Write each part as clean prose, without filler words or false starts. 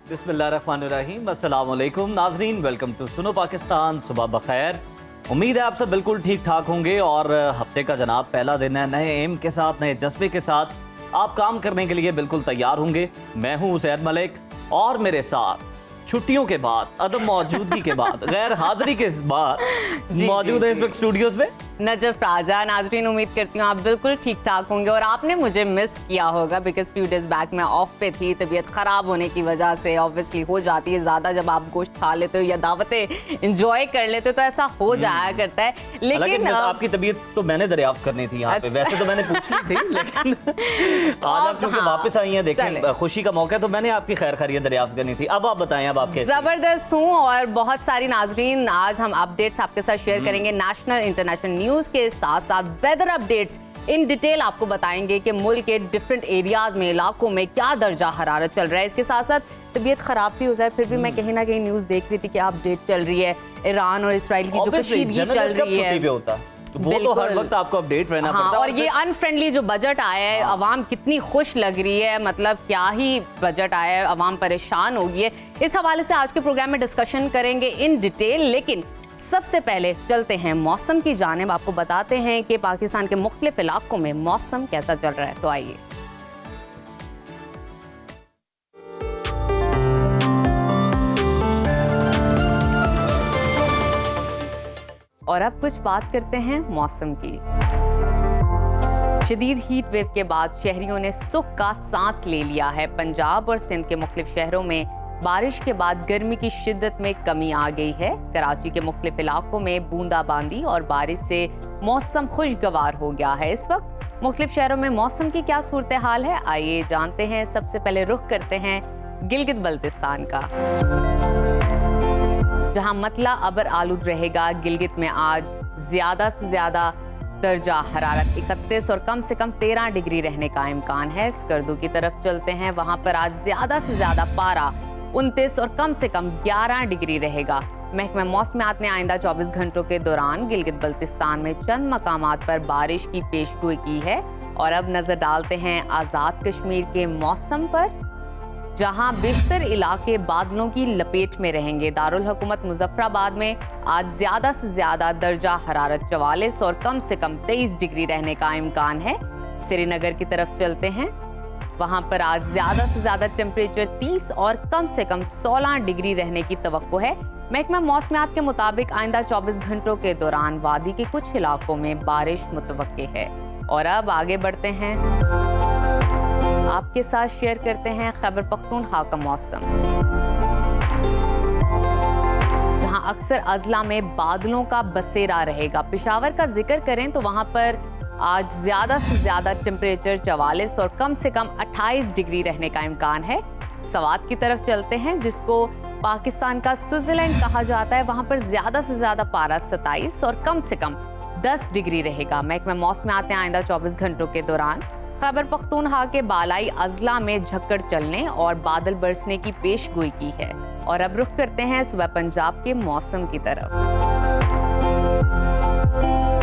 बिस्मिल्लाहिर्रहमानिर्रहीम, अस्सलाम वालेकुम नाजरीन, वेलकम टू सुनो पाकिस्तान। सुबह बखैर। उम्मीद है आप सब बिल्कुल ठीक ठाक होंगे और हफ्ते का जनाब पहला दिन है, नए एम के साथ, नए जज्बे के साथ आप काम करने के लिए बिल्कुल तैयार होंगे। मैं हूँ उसैद मलिक और मेरे साथ छुट्टियों के बाद, अदम मौजूदगी के बाद, गैर हाजिरी के बाद मौजूद है इस वक्त स्टूडियोज में नजफ राजा। नाजरीन, उम्मीद करती हूँ आप बिल्कुल ठीक ठाक होंगे और आपने मुझे मिस किया होगा बिकॉज फ्यू डेज बैक मैं ऑफ पे थी। तबीयत खराब होने की वजह से ऑब्वियसली हो जाती है ज़्यादा, जब आप गोश्त खा लेते हो या दावतें इंजॉय कर लेते हो तो ऐसा हो जाया करता है। लेकिन आपकी तबीयत तो मैंने दरियाफ्त करनी थी यहाँ पे। वैसे तो मैंने पूछ ली थी, लेकिन आज आप चूंकि वापस आई हैं, देखें खुशी का मौका है, तो मैंने आपकी खैर खैरियत दरियाफ्त करनी थी। अब आप बताएं, अब आप कैसे? जबरदस्त हूँ और बहुत सारी नाजरीन, आज हम अपडेट्स आपके साथ शेयर करेंगे नेशनल इंटरनेशनल न्यूज़ के साथ साथ वेदर अपडेट्स इन डिटेल आपको बताएंगे कि मुल्क के डिफरेंट एरियाज में, इलाकों में क्या दर्जा हरारत चल रहा है। इसके साथ साथ तबीयत खराब भी हो जाए फिर भी मैं कहीं ना कहीं न्यूज़ देख रही थी कि अपडेट चल रही है ईरान और इसराइल की जो कशीदगी चल रही है, वो तो हर वक्त आपको अपडेट रहना पड़ता है। और ये अनफ्रेंडली जो बजट आया है, अवाम कितनी खुश लग रही है, मतलब क्या ही बजट आया है, अवाम परेशान हो गई है। इस हवाले से आज के प्रोग्राम में डिस्कशन करेंगे इन डिटेल। लेकिन सबसे पहले चलते हैं मौसम की जानिब, आपको बताते हैं कि पाकिस्तान के मुख्तलिफ इलाकों में मौसम कैसा चल रहा है। तो आइए और अब कुछ बात करते हैं मौसम की। शदीद हीट वेव के बाद शहरियों ने सुख का सांस ले लिया है। पंजाब और सिंध के मुख्तलिफ शहरों में बारिश के बाद गर्मी की शिद्दत में कमी आ गई है। कराची के मुख्तलिफ इलाकों में बूंदाबांदी और बारिश से मौसम खुशगवार हो गया है। इस वक्त मुख्तलिफ शहरों में मौसम की क्या सूरत हाल है, आइए जानते हैं। सबसे पहले रुख करते हैं गिलगित बल्तिस्तान का, जहां मतला अबर आलूद रहेगा। गिलगित में आज ज्यादा से ज्यादा दर्जा हरारत 31 और कम से कम 13 डिग्री रहने का इम्कान है। स्कर्दू की तरफ चलते हैं, वहां पर आज ज्यादा से ज्यादा पारा 29 और कम से कम 11 डिग्री रहेगा। महकमा मौसमियात ने आइंदा 24 घंटों के दौरान गिलगित बल्तिस्तान में चंद मकामात पर बारिश की पेशगोई की है। और अब नजर डालते हैं आज़ाद कश्मीर के मौसम पर, जहां बेशतर इलाके बादलों की लपेट में रहेंगे। दारुल हुकूमत मुजफ्फराबाद में आज ज्यादा से ज्यादा दर्जा हरारत 44 और कम से कम 23 डिग्री रहने का इम्कान है। श्रीनगर की तरफ चलते हैं, वहां पर आज ज्यादा से ज्यादा टेम्परेचर 30 और कम से कम 16 डिग्री रहने की तवक्को है। महकमा मौसमियात के मुताबिक आइंदा 24 घंटों के दौरान वादी के कुछ इलाकों में बारिश मुतवक्के है। और अब आगे बढ़ते हैं, आपके साथ शेयर करते हैं खैबर पख्तूनख्वा का मौसम, जहां अक्सर अजला में बादलों का बसेरा रहेगा। पेशावर का जिक्र करें तो वहां पर आज ज्यादा से ज्यादा टेम्परेचर 44 और कम से कम 28 डिग्री रहने का इम्कान है। सवात की तरफ चलते हैं, जिसको पाकिस्तान का स्विट्जरलैंड कहा जाता है। वहां पर ज्यादा से ज्यादा पारा 27 और कम से कम 10 डिग्री रहेगा। महकमा मौसमियात ने आइंदा 24 घंटों के दौरान खैबर पख्तूनख्वा के बालाई अजला में झक्कड़ चलने और बादल बरसने की पेशगोई की है। और अब रुख करते हैं सुबह पंजाब के मौसम की तरफ,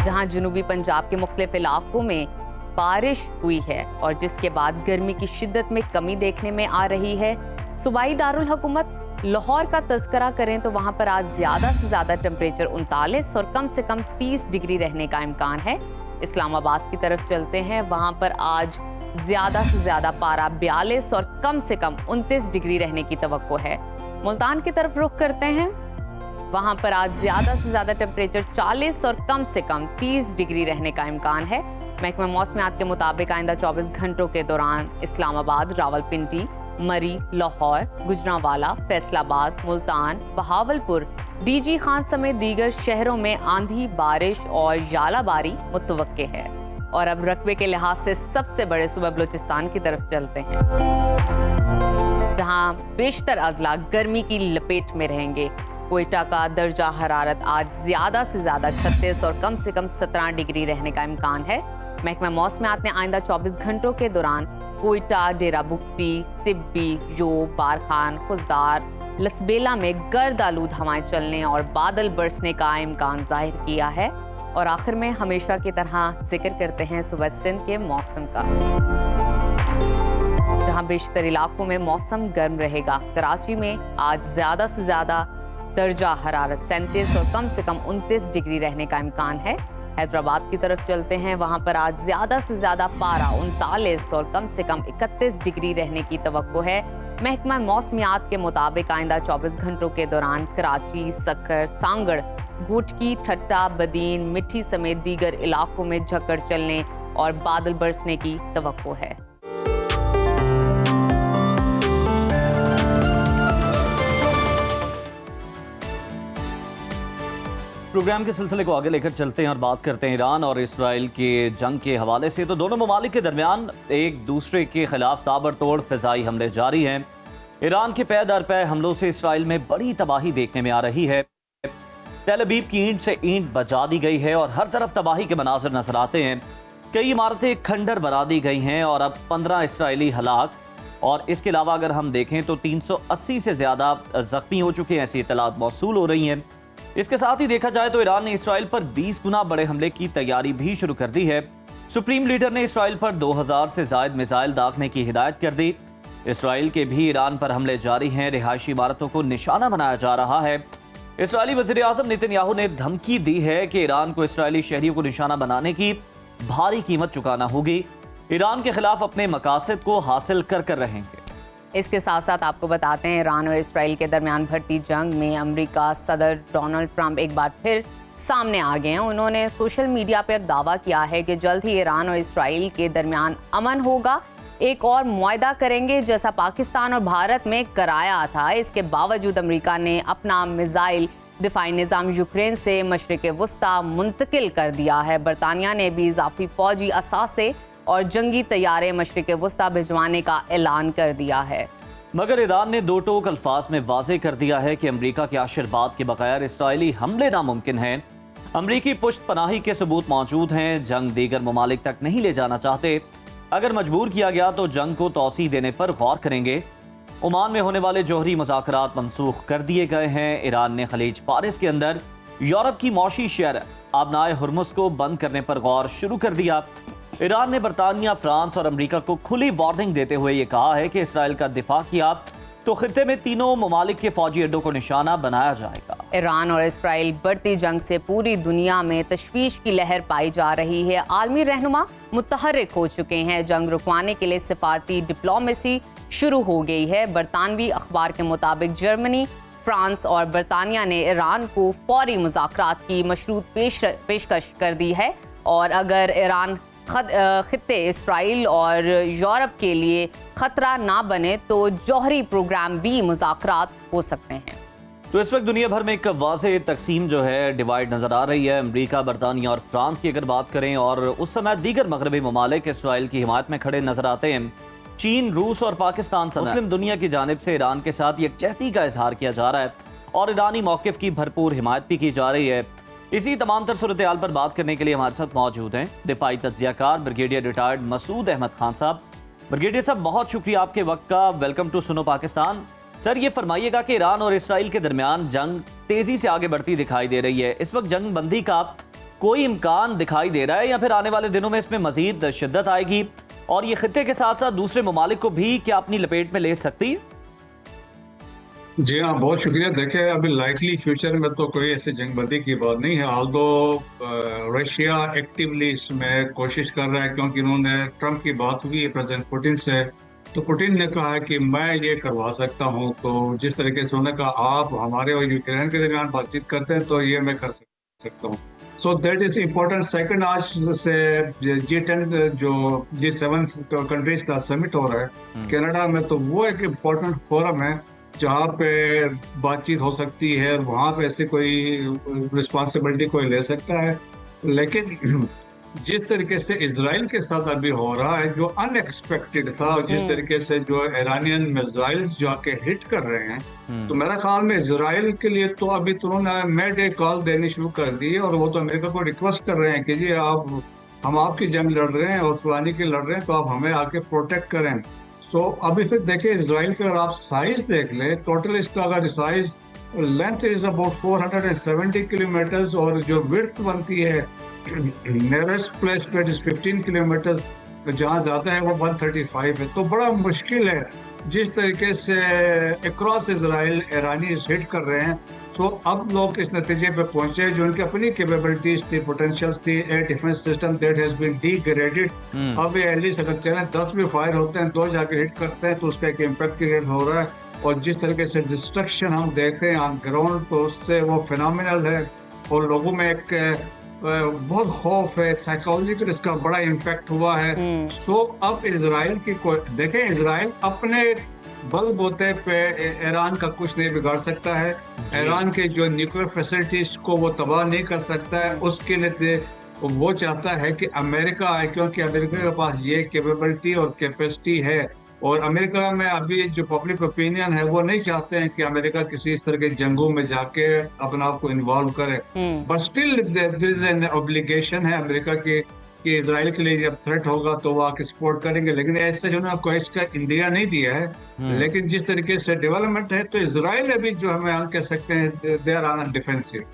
जहां जुनूबी पंजाब के मुख्तलिफ इलाकों में बारिश हुई है और जिसके बाद गर्मी की शिद्दत में कमी देखने में आ रही है। सूबाई दारुल हुकूमत लाहौर का तज़किरा करें तो वहां पर आज ज्यादा से ज्यादा टेम्परेचर 39 और कम से कम 30 डिग्री रहने का इम्कान है। इस्लामाबाद की तरफ चलते हैं, वहां पर आज ज्यादा से ज्यादा पारा 42 और कम से कम 29 डिग्री रहने की तवक्को है। मुल्तान की तरफ रुख करते हैं, वहां पर आज ज्यादा से ज्यादा टेम्परेचर 40 और कम से कम 30 डिग्री रहने का इम्कान है। महकमा मौसमियात के मुताबिक आइंदा 24 घंटों के दौरान इस्लामाबाद, रावलपिंडी, मरी, लाहौर, गुजरांवाला, फैसलाबाद, मुल्तान, बहावलपुर, डीजी खान समेत दीगर शहरों में आंधी, बारिश और यालाबारी मुतवक्के है। और अब रकबे के लिहाज से सबसे बड़े सूबा बलूचिस्तान की तरफ चलते हैं, जहां बेशतर अजला गर्मी की लपेट में रहेंगे। कोयटा का दर्जा हरारत आज ज्यादा से ज्यादा 36 और कम से कम 17 डिग्री रहने का इम्कान है। महकमा मौसमियात ने आइंदा 24 घंटों के दौरान कोयटा, डेरा बुक्टी, सिब्बी, जो, बारखान, खुजदार, लसबेला में गर्द आलूद हवाएं चलने और बादल बरसने का इम्कान जाहिर किया है। और आखिर में हमेशा की तरह जिक्र करते हैं सुबह सिंध के मौसम का, जहां बेशतर इलाकों में मौसम गर्म रहेगा। कराची में आज ज्यादा से ज्यादा दर्जा हरारत 37 और कम से कम 29 डिग्री रहने का इम्कान है। हैदराबाद की तरफ चलते हैं, वहां पर आज ज्यादा से ज्यादा पारा 39 और कम से कम 31 डिग्री रहने की तवक्को है। महकमा मौसमियात के मुताबिक आइंदा 24 घंटों के दौरान कराची, सक्कर, सांगड़, गुटकी, ठट्टा, बदीन, मिठी समेत दीगर इलाकों में झक्कड़ चलने और बादल बरसने की तवक्को है। प्रोग्राम के सिलसिले को आगे लेकर चलते हैं और बात करते हैं ईरान और इसराइल के जंग के हवाले से। तो दोनों ममालिक के दरमियान एक दूसरे के खिलाफ ताबड़तोड़ फिजाई हमले जारी हैं। ईरान के पै दर पै हमलों से इसराइल में बड़ी तबाही देखने में आ रही है। तेल अवीव की ईंट से ईंट बजा दी गई है और हर तरफ तबाही के मनाजर नजर आते हैं। कई इमारतें खंडर बना दी गई हैं और अब 15 इसराइली हलाक, और इसके अलावा अगर हम देखें तो 380 से ज्यादा जख्मी हो चुके हैं। ऐसी इतलात मौसूल हो रही हैं। इसके साथ ही देखा जाए तो ईरान ने इसराइल पर 20 गुना बड़े हमले की तैयारी भी शुरू कर दी है। सुप्रीम लीडर ने इसराइल पर 2000 से जायद मिसाइल दागने की हिदायत कर दी। इसराइल के भी ईरान पर हमले जारी हैं। रिहायशी इमारतों को निशाना बनाया जा रहा है। इसराइली वज़ीर आज़म नेतन्याहू ने धमकी दी है कि ईरान को इसराइली शहरियों को निशाना बनाने की भारी कीमत चुकाना होगी। ईरान के खिलाफ अपने मकासद को हासिल कर रहेंगे। इसके साथ साथ आपको बताते हैं, ईरान और इसराइल के दरमियान भड़ती जंग में अमेरिका सदर डोनाल्ड ट्रंप एक बार फिर सामने आ गए हैं। उन्होंने सोशल मीडिया पर दावा किया है कि जल्द ही ईरान और इसराइल के दरमियान अमन होगा, एक और मुआहदा करेंगे जैसा पाकिस्तान और भारत में कराया था। इसके बावजूद अमेरिका ने अपना मिसाइल दिफाई निज़ाम यूक्रेन से मशरिक़ वस्ता मुंतकिल कर दिया है। बरतानिया ने भी इजाफी फौजी असासे और जंगी तैयारे मशरिक़ वस्ता भिजवाने का ऐलान कर दिया है। मगर ईरान ने दो टोक अल्फाज में वाजे कर दिया है कि अमेरिका के आशीर्वाद के बगैर इसराइली हमले नामुमकिन हैं। अमेरिकी पुश्त पनाही के सबूत मौजूद हैं। जंग दीगर ममालिक तक नहीं ले जाना चाहते। अगर मजबूर किया गया तो जंग को तौसी देने पर गौर करेंगे। ओमान में होने वाले जौहरी मुज़ाकरात मनसूख कर दिए गए हैं। ईरान ने खलीज फारिस के अंदर यूरोप की मौशी शहर आबनाए हुर्मुस को बंद करने पर गौर शुरू कर दिया। ईरान ने बरतानिया, फ्रांस और अमेरिका को खुली वार्निंग देते हुए ये कहा है कि इसराइल का दिफा किया तो खित्ते में तीनों ममालिक के फौजी अड्डों को निशाना बनाया जाएगा। ईरान और इसराइल बढ़ती जंग से पूरी दुनिया में तशवीश की लहर पाई जा रही है। आलमी रहनुमा मुतहर्रिक हो चुके हैं। जंग रुकवाने के लिए सिफारती डिप्लोमेसी शुरू हो गई है। बरतानवी अखबार के मुताबिक जर्मनी, फ्रांस और बरतानिया ने ईरान को फौरी मुज़ाकरात की मशरूत पेशकश कर दी है, और अगर ईरान खित्ते इसराइल और यूरोप के लिए खतरा ना बने तो जौहरी प्रोग्राम भी मुज़ाकरात हो सकते हैं। तो इस वक्त दुनिया भर में एक वाज़ेह तकसीम जो है, डिवाइड नजर आ रही है। अमेरिका, बरतानिया और फ्रांस की अगर बात करें, और उस समय दीगर मगरबी ममालिक इसराइल की हिमायत में खड़े नजर आते हैं। चीन, रूस और पाकिस्तान समेत मुस्लिम दुनिया की जानिब से ईरान के साथ यकजहती का इजहार किया जा रहा है और ईरानी मौक़िफ़ की भरपूर हिमायत भी की जा रही है। इसी तमाम तर सूरत हाल पर बात करने के लिए हमारे साथ मौजूद हैं दिफाई तज्ज़ियाकार ब्रिगेडियर रिटायर्ड मसूद अहमद खान साहब। ब्रिगेडियर साहब, बहुत शुक्रिया आपके वक्त का। Welcome to Suno Pakistan. Sir, ये फरमाइएगा कि ईरान और इसराइल के दरमियान जंग तेजी से आगे बढ़ती दिखाई दे रही है। इस वक्त जंग बंदी का कोई इम्कान दिखाई दे रहा है, या फिर आने वाले दिनों में इसमें मजीद शिद्दत आएगी और ये खित्ते के साथ साथ दूसरे ममालिक को भी क्या अपनी लपेट में ले सकती है? जी हाँ, बहुत शुक्रिया। देखिए, अभी लाइकली फ्यूचर में तो कोई ऐसी जंगबंदी की बात नहीं है। आल्दो रशिया एक्टिवली इसमें कोशिश कर रहा है, क्योंकि उन्होंने ट्रंप की बात हुई है प्रेसिडेंट पुतिन से, तो पुतिन ने कहा है कि मैं ये करवा सकता हूँ। तो जिस तरीके से उन्होंने कहा आप हमारे और यूक्रेन के दरमियान बातचीत करते हैं, तो ये मैं कर सकता हूँ। So that is important. Second, आज से G10 जो G7 कंट्रीज का समिट हो रहा है कनाडा में, तो वो एक इम्पोर्टेंट फोरम है जहाँ पे बातचीत हो सकती है और वहाँ पे ऐसी कोई रिस्पॉन्सिबिलिटी कोई ले सकता है। लेकिन जिस तरीके से इजराइल के साथ अभी हो रहा है, जो अनएक्सपेक्टेड था, और जिस तरीके से जो ईरानियन मिसाइल्स जाके हिट कर रहे हैं, तो मेरा ख्याल में इजराइल के लिए तो अभी तो उन्होंने मेड ए कॉल देनी शुरू कर दी है, और वो तो अमेरिका को रिक्वेस्ट कर रहे हैं कि जी हम आपकी जंग लड़ रहे हैं और फलानी की लड़ रहे हैं, तो आप हमें आके प्रोटेक्ट करें। सो अभी फिर देखिए, इजराइल का अगर आप साइज देख लें, टोटल इसका अगर size length is about 470 kilometres, और जो विड्थ बनती है नियरेस्ट प्लेस पे इज 15 किलोमीटर्स। जहाँ जाता है वो 135 है। तो बड़ा मुश्किल है जिस तरीके से अक्रॉस इसराइल ईरानी हिट कर रहे हैं। तो अब लोग इस नतीजे पे पहुंचे जो उनकी अपनी कैपेबिलिटीज थी, पोटेंशियल्स थी, air defence system that has been degraded. अब ये एटलीस्ट अगर चले 10 भी फायर होते हैं, 2 जाके हिट करते हैं तो उसका एक इम्पैक्ट क्रिएट हो रहा है। और जिस तरीके से डिस्ट्रक्शन हम देख रहे हैं ऑन ग्राउंड, तो उससे वो फिनोमिनल है और लोगों में एक बहुत खौफ है, साइकोलॉजिकल इसका बड़ा इम्पैक्ट हुआ है। सो अब इसराइल की देखें, इसराइल अपने बलबूते पे ईरान का कुछ नहीं बिगाड़ सकता है। ईरान के जो न्यूक्लियर फैसिलिटीज को वो तबाह नहीं कर सकता है। उसके लिए वो चाहता है कि अमेरिका आए, क्योंकि अमेरिका के पास ये कैपेबिलिटी और कैपेसिटी है। और अमेरिका में अभी जो पब्लिक ओपिनियन है वो नहीं चाहते हैं कि अमेरिका किसी इस तरह के जंगों में जाके अपने आप को इन्वॉल्व करे। But still there is an obligation है अमेरिका की कि इजराइल के लिए जब थ्रेट होगा तो वो आके सपोर्ट करेंगे। लेकिन ऐसे जो ना कोई इसका इंडिया नहीं दिया है। लेकिन जिस तरीके से डेवलपमेंट है तो इजराइल अभी जो हम कह सकते हैं दे आर ऑन डिफेंसिव।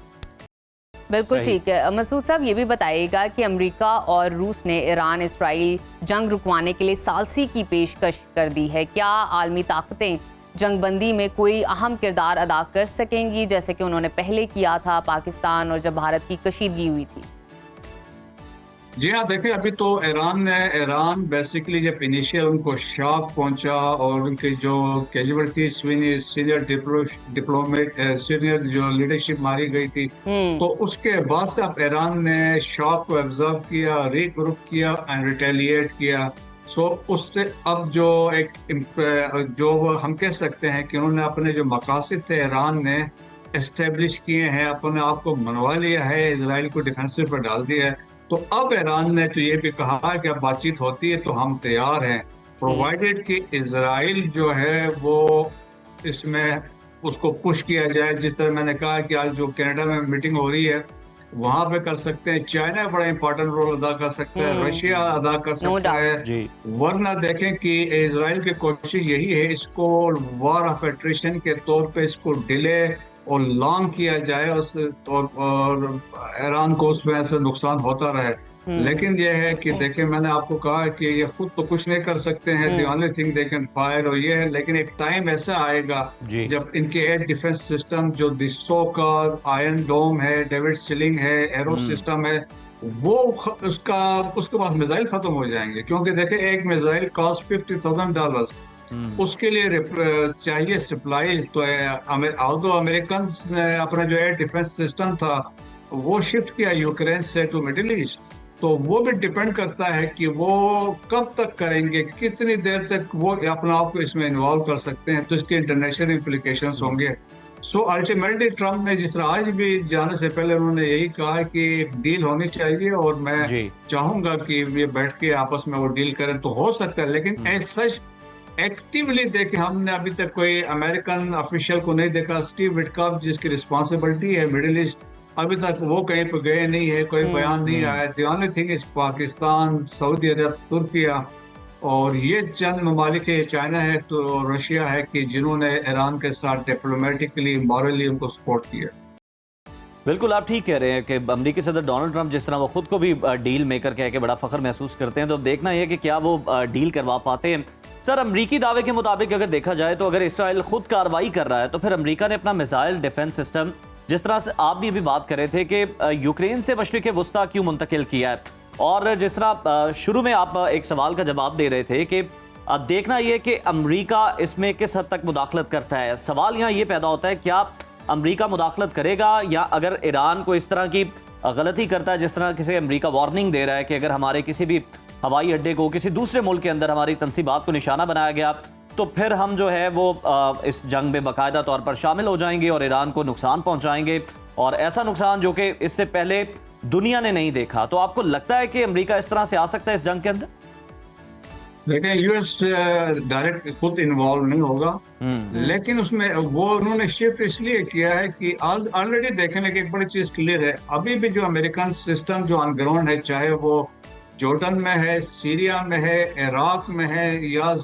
बिल्कुल ठीक है। मसूद साहब, ये भी बताइएगा कि अमेरिका और रूस ने ईरान इसराइल जंग रुकवाने के लिए सालसी की पेशकश कर दी है। क्या आलमी ताकतें जंगबंदी में कोई अहम किरदार अदा कर सकेंगी, जैसे कि उन्होंने पहले किया था पाकिस्तान और जब भारत की कशीदगी हुई थी? जी हाँ, देखिए अभी तो ईरान बेसिकली जब इनिशियल उनको शॉक पहुंचा और उनकी जो कैजुअलिटी सीनियर डिप्लोमेट सीनियर जो लीडरशिप मारी गई थी, तो उसके बाद से अब ईरान ने शॉक को ऑब्जर्व किया, रीग्रुप किया एंड रिटेलिएट किया। सो उससे अब जो हम कह सकते हैं कि उन्होंने अपने जो मकासद थे ईरान ने एस्टेब्लिश किए हैं, अपने आप को मनवा लिया है, इसराइल को डिफेंसिव पर डाल दिया है। तो अब ईरान ने तो ये भी कहा कि अब बातचीत होती है तो हम तैयार हैं, प्रोवाइडेड कि इसराइल जो है वो इसमें उसको पुश किया जाए। जिस तरह मैंने कहा कि आज जो कनाडा में मीटिंग हो रही है वहां पे कर सकते हैं, चाइना बड़ा इंपॉर्टेंट रोल अदा कर सकता है, रशिया अदा कर सकता है। वरना देखें कि इसराइल की कोशिश यही है इसको वॉर ऑफ एट्रिशन के तौर पे इसको डिले और लॉन्ग किया जाए और ईरान को उसमें से नुकसान होता रहे। लेकिन यह है कि देखें, मैंने आपको कहा कि ये खुद तो कुछ नहीं कर सकते हैं, the only thing they can fire, और ये है। लेकिन एक टाइम ऐसा आएगा जब इनके एयर डिफेंस सिस्टम जो दिसो का आयरन डोम है, डेविड स्टिलिंग है, एरो सिस्टम है, वो उसके पास मिसाइल खत्म हो जाएंगे। क्योंकि देखें एक मिसाइल कॉस्ट $50,000, उसके लिए चाहिए सप्लाईज। तो अमेरिकन ने अपना जो एयर डिफेंस सिस्टम था वो शिफ्ट किया यूक्रेन से टू मिडिल ईस्ट, तो वो भी डिपेंड करता है कि वो कब तक करेंगे, कितनी देर तक वो अपना आप को इसमें इन्वॉल्व कर सकते हैं, तो इसके इंटरनेशनल इम्प्लीकेशंस होंगे। सो अल्टीमेटली ट्रम्प ने जिस तरह आज भी जाने से पहले उन्होंने यही कहा कि डील होनी चाहिए और मैं चाहूंगा कि ये बैठ के आपस में वो डील करें, तो हो सकता है। लेकिन एज सच एक्टिवली देखे हमने अभी तक कोई अमेरिकन ऑफिशियल को नहीं देखा। स्टीव विटकॉफ जिसकी रिस्पॉन्सिबिलिटी है मिडिल ईस्ट, अभी तक वो कहीं पर गए नहीं है, कोई बयान नहीं आया। The only thing is Pakistan, Saudi Arab, Turkiye और ये चंद ममालिक है, चाइना है तो रशिया है कि जिन्होंने ईरान के साथ डिप्लोमेटिकली मॉरली उनको सपोर्ट किया। बिल्कुल आप ठीक कह रहे हैं कि अमेरिकी सदर डोनाल्ड ट्रंप जिस तरह वो खुद को भी डील मेकर कह के बड़ा फख्र महसूस करते हैं, तो अब देखना है कि क्या वो डील करवा पाते हैं। सर, अमरीकी दावे के मुताबिक अगर देखा जाए तो अगर इसराइल खुद कार्रवाई कर रहा है तो फिर अमेरिका ने अपना मिसाइल डिफेंस सिस्टम, जिस तरह से आप भी अभी बात कर रहे थे कि यूक्रेन से मशरिक वस्ता क्यों मुंतकिल किया है, और जिस तरह शुरू में आप एक सवाल का जवाब दे रहे थे कि देखना यह कि अमेरिका इसमें किस हद तक मुदाखलत करता है। सवाल यहाँ ये पैदा होता है, क्या अमेरिका मुदाखलत करेगा, या अगर ईरान को इस तरह की गलती करता है जिस तरह किसी अमेरिका वार्निंग दे रहा है कि अगर हमारे किसी भी हवाई अड्डे को किसी दूसरे मुल्क के अंदर हमारी तंसीबात को निशाना बनाया गया तो फिर हम जो है वो इस जंग में बाकायदा तौर पर शामिल हो जाएंगे और ईरान को नुकसान पहुंचाएंगे, और ऐसा नुकसान जो कि इससे पहले दुनिया ने नहीं देखा। तो आपको लगता है कि अमेरिका इस तरह से आ सकता है इस जंग के अंदर? देखिए, यूएस डायरेक्ट खुद इन्वॉल्व नहीं होगा, लेकिन उसमें वो उन्होंने शिफ्ट इसलिए किया है कि ऑलरेडी देखने की एक बड़ी चीज क्लियर है। अभी भी जो अमेरिकन सिस्टम जो ऑन ग्राउंड है, चाहे वो जॉर्डन में है, सीरिया में है, इराक में है, या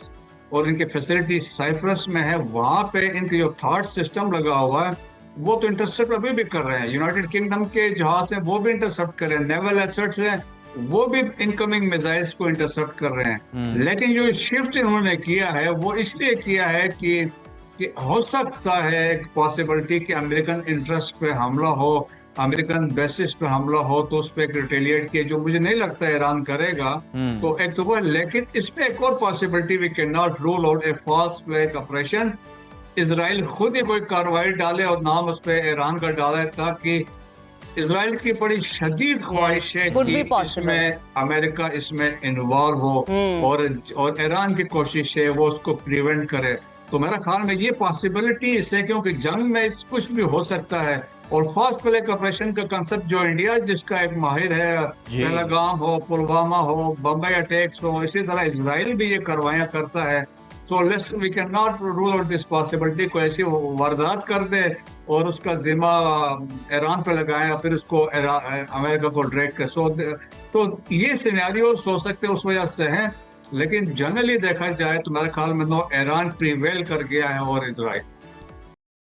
और इनके फैसिलिटी साइप्रस में है, वहां पे इनके जो थॉट सिस्टम लगा हुआ है वो तो इंटरसेप्ट अभी भी कर रहे हैं। यूनाइटेड किंगडम के जहाज हैं वो भी इंटरसेप्ट कर रहे हैं, नेवल एसेट्स हैं वो भी इनकमिंग मिसाइल्स को इंटरसेप्ट कर रहे हैं। लेकिन जो शिफ्ट इन्होंने किया है वो इसलिए किया है कि हो सकता है एक पॉसिबिलिटी कि अमेरिकन इंटरेस्ट पे हमला हो, अमेरिकन बेसिस पे हमला हो, तो उस पर एक रिटेलिएट किए, जो मुझे नहीं लगता ईरान करेगा। तो एक तो वो, लेकिन इसमें एक और possibility, we can not rule out a fast break operation. Israel खुद ही कोई कार्रवाई डाले और नाम उस पर ईरान का डाले, ताकि इसराइल की बड़ी शदीद ख्वाहिश है Could कि be possible. इसमें अमेरिका इसमें इन्वॉल्व हो, और ईरान की कोशिश है वो उसको प्रिवेंट करे। तो मेरा ख्याल में ये पॉसिबिलिटी इससे, क्योंकि जंग में कुछ भी हो सकता है। और फास्ट ब्रेक ऑपरेशन का कंसेप्ट जो इंडिया जिसका एक माहिर है, पहलगाम हो, पुलवामा हो, बम्बई अटैक्स हो, इसी तरह इसराइल भी ये कार्रवाइयां करता है। So let's we can not rule out this possibility, को ऐसी वारदात कर दे और उसका जिम्मा ईरान पे लगाए और फिर उसको अमेरिका को ड्रैग कर। तो ये सिनेरियो सोच सकते उस वजह से हैं। लेकिन जनरली देखा जाए तो मेरे ख्याल में नो, ईरान प्रीवेल कर गया है और इसराइल।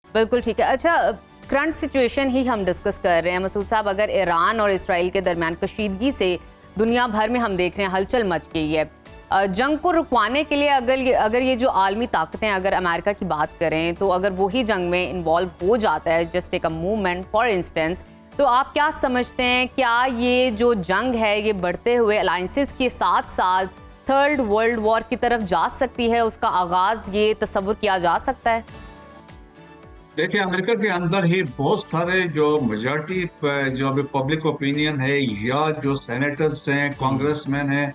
बिल्कुल ठीक है। अच्छा, करंट सिचुएशन ही हम डिस्कस कर रहे हैं मसूद साहब। अगर ईरान और इसराइल के दरमियान कशीदगी से दुनिया भर में हम देख रहे हैं हलचल मच गई है, जंग को रुकवाने के लिए अगर ये जो आलमी ताकतें, अगर अमेरिका की बात करें, तो अगर वही जंग में इन्वॉल्व हो जाता है, just take a movement for instance, तो आप क्या समझते हैं, क्या ये जो जंग है ये बढ़ते हुए अलायंसेस के साथ साथ थर्ड वर्ल्ड वॉर की तरफ जा सकती है? उसका आगाज ये तस्वुर किया जा सकता है? देखिए, अमेरिका के अंदर ही बहुत सारे जो मेजॉरिटी जो अभी पब्लिक ओपिनियन है, या जो सेनेटर्स हैं, कांग्रेसमैन हैं,